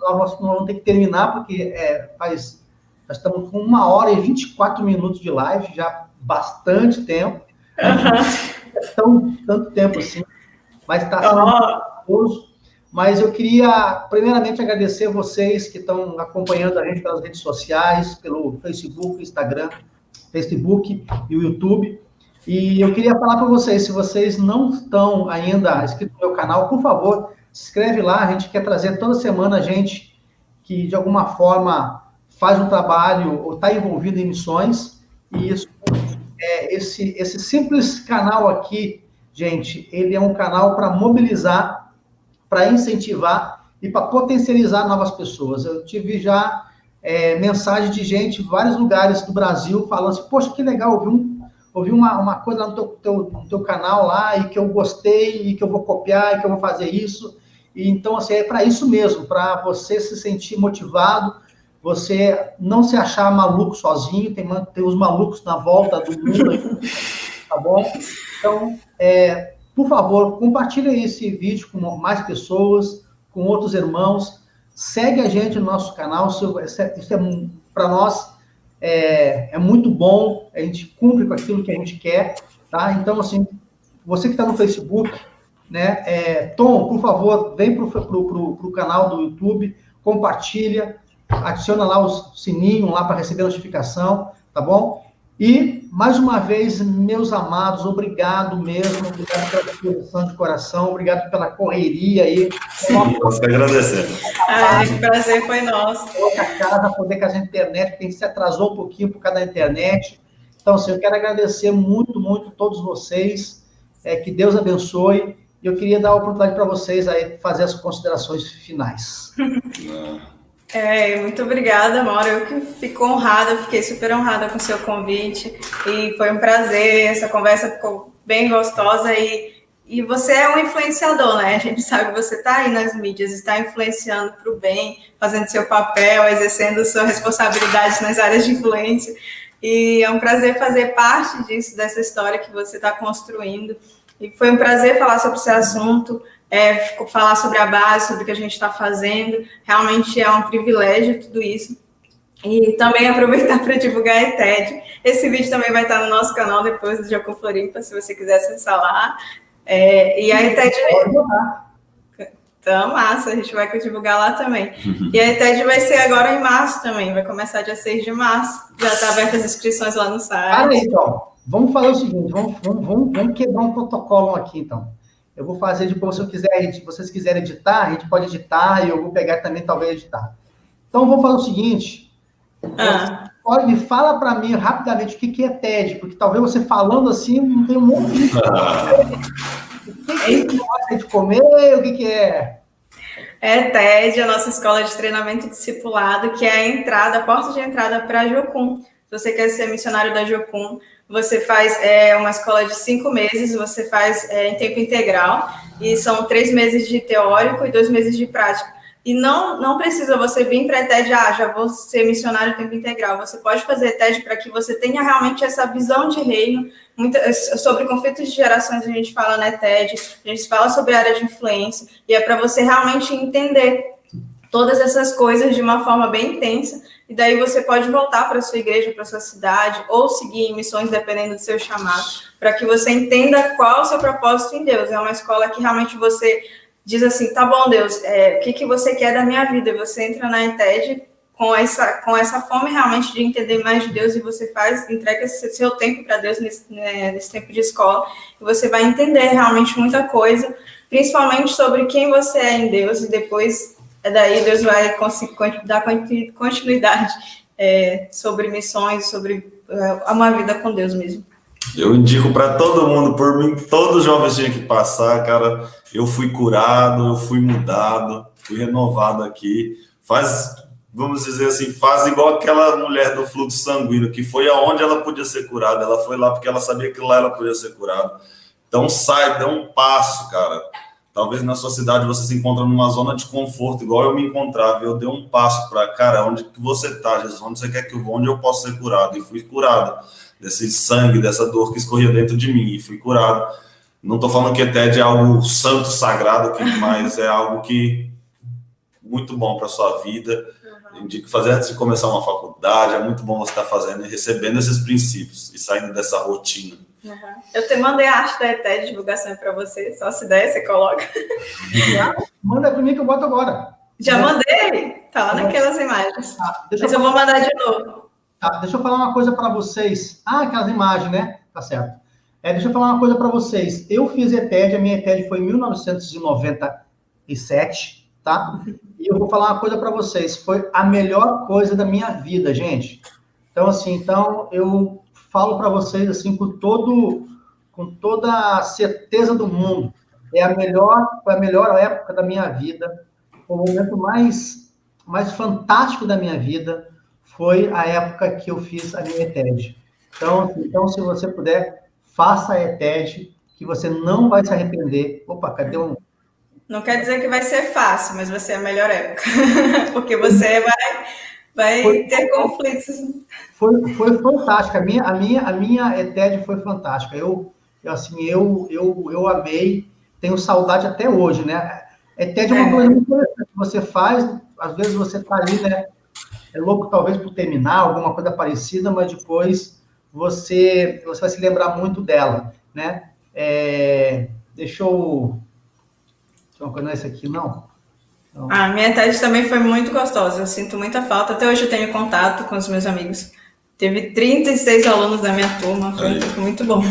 Nós vamos ter que terminar, porque nós estamos com 1h24 de live, já bastante tempo. Tanto tempo assim, mas está sendo maravilhoso. Mas eu queria, primeiramente, agradecer vocês que estão acompanhando a gente pelas redes sociais, pelo Facebook, Instagram, Facebook e o YouTube. E eu queria falar para vocês, se vocês não estão ainda inscritos no meu canal, por favor, se inscreve lá. A gente quer trazer toda semana gente que, de alguma forma, faz um trabalho ou está envolvido em missões. E isso, esse simples canal aqui, gente, ele é um canal para mobilizar, para incentivar e para potencializar novas pessoas. Eu tive já mensagem de gente em vários lugares do Brasil falando assim, poxa, que legal, ouvi uma coisa no teu canal lá e que eu gostei e que eu vou copiar e que eu vou fazer isso. E, então, assim, é para isso mesmo, para você se sentir motivado, você não se achar maluco sozinho, tem os malucos na volta do mundo, tá bom? Então, por favor, compartilhe esse vídeo com mais pessoas, com outros irmãos, segue a gente no nosso canal, isso para nós é muito bom, a gente cumpre com aquilo que a gente quer, tá? Então, assim, você que está no Facebook, né, Tom, por favor, vem para o canal do YouTube, compartilha, adiciona lá o sininho lá para receber a notificação, tá bom? E, mais uma vez, meus amados, obrigado mesmo, obrigado pela disposição de coração, obrigado pela correria aí. Nós que agradecemos. O prazer foi nosso. A casa, poder com a internet, porque a gente se atrasou um pouquinho por causa da internet. Então, assim, eu quero agradecer muito, muito a todos vocês, que Deus abençoe, e eu queria dar a oportunidade para vocês aí fazer as considerações finais. Muito obrigada, Mauro. Eu que fico honrada, fiquei super honrada com o seu convite e foi um prazer, essa conversa ficou bem gostosa e você é um influenciador, né? A gente sabe que você está aí nas mídias, está influenciando para o bem, fazendo seu papel, exercendo sua responsabilidade nas áreas de influência e é um prazer fazer parte disso, dessa história que você está construindo e foi um prazer falar sobre esse assunto. Falar sobre a base, sobre o que a gente está fazendo, realmente é um privilégio tudo isso. E também aproveitar para divulgar a ETED. Esse vídeo também vai estar no nosso canal depois do Jocum Floripa, se você quiser acessar lá. E a ETED... Então, massa, a gente vai divulgar lá também. E a ETED vai ser agora em março também, vai começar dia 6 de março. Já está aberta as inscrições lá no site. Então, vamos fazer o seguinte, vamos quebrar um protocolo aqui, então. Eu vou fazer depois, se vocês quiserem editar, a gente pode editar e eu vou pegar também, talvez, editar. Então, vou fazer o seguinte. Me fala para mim, rapidamente, o que é TED, porque talvez você falando assim, não tem um monte de coisa. O que gosta de comer? O que é? TED, a nossa escola de treinamento e discipulado, que é a porta de entrada para a Jocum. Se você quer ser missionário da Jocum, você faz uma escola de 5 meses, você faz em tempo integral, e são 3 meses de teórico e 2 meses de prática. E não precisa você vir para a TED, já vou ser missionário em tempo integral. Você pode fazer TED para que você tenha realmente essa visão de reino. Sobre conflitos de gerações a gente fala na TED, a gente fala sobre a área de influência, e é para você realmente entender todas essas coisas de uma forma bem intensa, e daí você pode voltar para a sua igreja, para a sua cidade, ou seguir em missões, dependendo do seu chamado, para que você entenda qual é o seu propósito em Deus. É uma escola que realmente você diz assim, tá bom, Deus, o que você quer da minha vida? E você entra na ETED com essa fome realmente de entender mais de Deus, e você entrega seu tempo para Deus nesse tempo de escola, e você vai entender realmente muita coisa, principalmente sobre quem você é em Deus, e depois... daí Deus vai dar continuidade sobre missões, sobre uma vida com Deus mesmo. Eu indico para todo mundo, por mim, todos os jovens tinham que passar, cara. Eu fui curado, eu fui mudado, fui renovado aqui. Vamos dizer assim, faz igual aquela mulher do fluxo sanguíneo, que foi aonde ela podia ser curada. Ela foi lá porque ela sabia que lá ela podia ser curada. Então sai, dê um passo, cara. Talvez na sua cidade você se encontre numa zona de conforto, igual eu me encontrava. Eu dei um passo para, cara, onde que você está, Jesus? Onde você quer que eu vá? Onde eu posso ser curado? E fui curado desse sangue, dessa dor que escorria dentro de mim. E fui curado. Não estou falando que ETED é algo santo, sagrado, mas é algo que muito bom para a sua vida. Indico fazer antes de começar uma faculdade. É muito bom você estar fazendo e recebendo esses princípios e saindo dessa rotina. Uhum. Eu te mandei a arte da ETED, divulgação para você. Só se der, você coloca. Manda para mim que eu boto agora. Já mandei. Tá lá naquelas imagens. Mas eu vou mandar de novo. Tá, deixa eu falar uma coisa para vocês. Aquelas imagens, né? Tá certo. Deixa eu falar uma coisa para vocês. Eu fiz ETED, a minha ETED foi em 1997, tá? E eu vou falar uma coisa para vocês. Foi a melhor coisa da minha vida, gente. Então, assim, eu falo para vocês, assim, com toda a certeza do mundo. Foi a melhor época da minha vida. O momento mais fantástico da minha vida foi a época que eu fiz a minha ETED. Então, se você puder, faça a ETED, que você não vai se arrepender. Opa, cadê um... Não quer dizer que vai ser fácil, mas vai ser a melhor época. Porque você vai ter conflitos. Foi fantástica. A minha ETED foi fantástica. Eu amei. Tenho saudade até hoje, né? ETED é uma coisa muito interessante que você faz. Às vezes você está ali, né? É louco talvez por terminar, alguma coisa parecida, mas depois você vai se lembrar muito dela, né? Deixa eu... Não é esse aqui, não? A minha ETED também foi muito gostosa. Eu sinto muita falta. Até hoje eu tenho contato com os meus amigos. Teve 36 alunos da minha turma. Foi muito bom.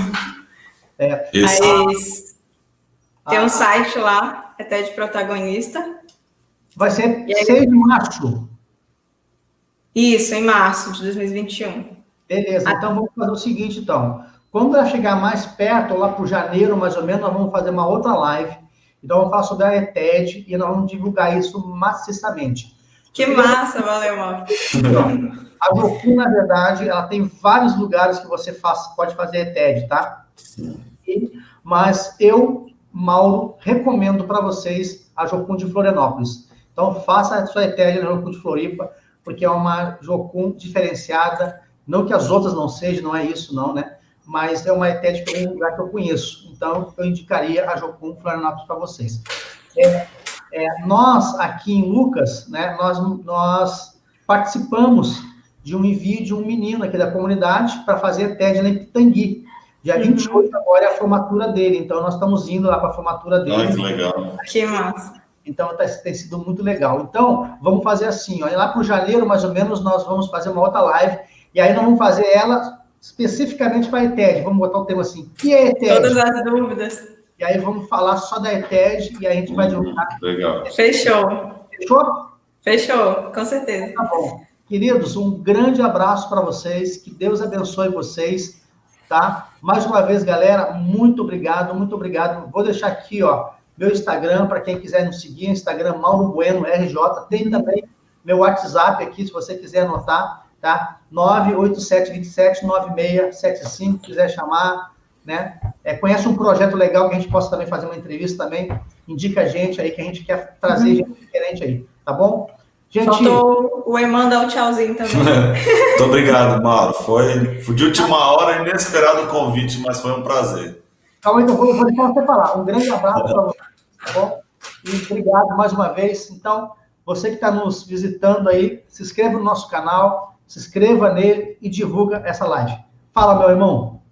Tem um site lá, ETED Protagonista. Vai ser 6 de março. Isso, em março de 2021. Beleza, então vamos fazer o seguinte, então. Quando ela chegar mais perto, lá para janeiro, mais ou menos, nós vamos fazer uma outra live. Então, vamos falar sobre a ETED e nós vamos divulgar isso maciçamente. Que massa, valeu, Mauro. A Jocum, na verdade, ela tem vários lugares que você pode fazer ETED, tá? Mas eu, Mauro, recomendo para vocês a Jocum de Florianópolis. Então, faça a sua ETED na Jocum de Floripa, porque é uma Jocum diferenciada. Não que as outras não sejam, não é isso, não, né? Mas é uma ETED que é um lugar que eu conheço. Então, eu indicaria a Jocum Florianópolis para vocês. Nós, aqui em Lucas, né, nós participamos de um envio de um menino aqui da comunidade para fazer ETED na Pitangui. Dia 28 agora é a formatura dele. Então, nós estamos indo lá para a formatura dele. Que legal. Que massa. Então, tem sido muito legal. Então, vamos fazer assim, ó, lá para o janeiro, mais ou menos, nós vamos fazer uma outra live. E aí, nós vamos fazer ela especificamente para a ETED. Vamos botar o tema assim, o que é ETED? Todas as dúvidas. E aí vamos falar só da ETED e aí a gente vai divulgar. Legal. Fechou. Fechou? Fechou, com certeza. Tá bom. Queridos, um grande abraço para vocês, que Deus abençoe vocês, tá? Mais uma vez, galera, muito obrigado, muito obrigado. Vou deixar aqui, ó, meu Instagram, para quem quiser nos seguir, Instagram Mauro Bueno RJ. Tem também meu WhatsApp aqui, se você quiser anotar, tá? 987279675, quiser chamar, né? Conhece um projeto legal que a gente possa também fazer uma entrevista também, indica a gente aí, que a gente quer trazer gente diferente aí, tá bom? Gente... Faltou o Eman dar um tchauzinho também. Muito obrigado, Mauro. Foi de última hora, inesperado o convite, mas foi um prazer. Calma, então, vou deixar você falar. Um grande abraço para você, tá bom? E obrigado mais uma vez. Então, você que está nos visitando aí, se inscreva no nosso canal, se inscreva nele e divulga essa live. Fala, meu irmão.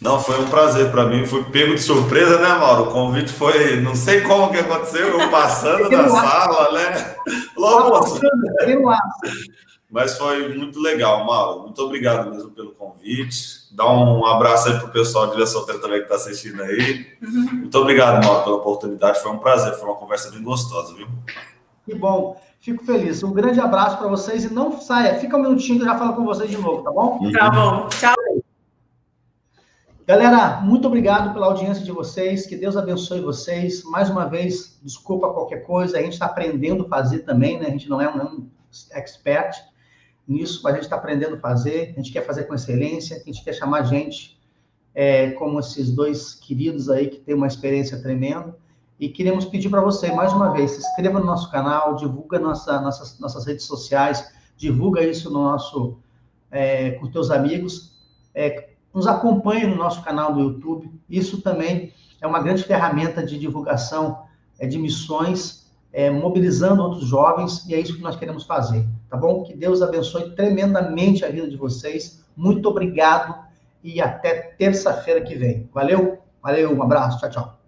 Não, foi um prazer para mim. Fui pego de surpresa, né, Mauro? O convite foi... Não sei como que aconteceu, eu passando na sala, né? Logo Mas foi muito legal, Mauro. Muito obrigado mesmo pelo convite. Dá um abraço aí pro pessoal de Ilha Solteira também que está assistindo aí. Muito obrigado, Mauro, pela oportunidade. Foi um prazer, foi uma conversa bem gostosa, viu? Que bom. Fico feliz. Um grande abraço para vocês e não saia. Fica um minutinho que eu já falo com vocês de novo, tá bom? Tá bom. Tchau. Galera, muito obrigado pela audiência de vocês, que Deus abençoe vocês. Mais uma vez, desculpa qualquer coisa, a gente está aprendendo a fazer também, né? A gente não é um expert nisso, mas a gente está aprendendo a fazer, a gente quer fazer com excelência, a gente quer chamar gente como esses dois queridos aí que tem uma experiência tremenda. E queremos pedir para você, mais uma vez, se inscreva no nosso canal, divulga nossas redes sociais, divulga isso no nosso, com teus amigos, nos acompanhe no nosso canal do YouTube. Isso também é uma grande ferramenta de divulgação de missões, mobilizando outros jovens, e é isso que nós queremos fazer, tá bom? Que Deus abençoe tremendamente a vida de vocês. Muito obrigado e até terça-feira que vem. Valeu? Valeu, um abraço, tchau, tchau.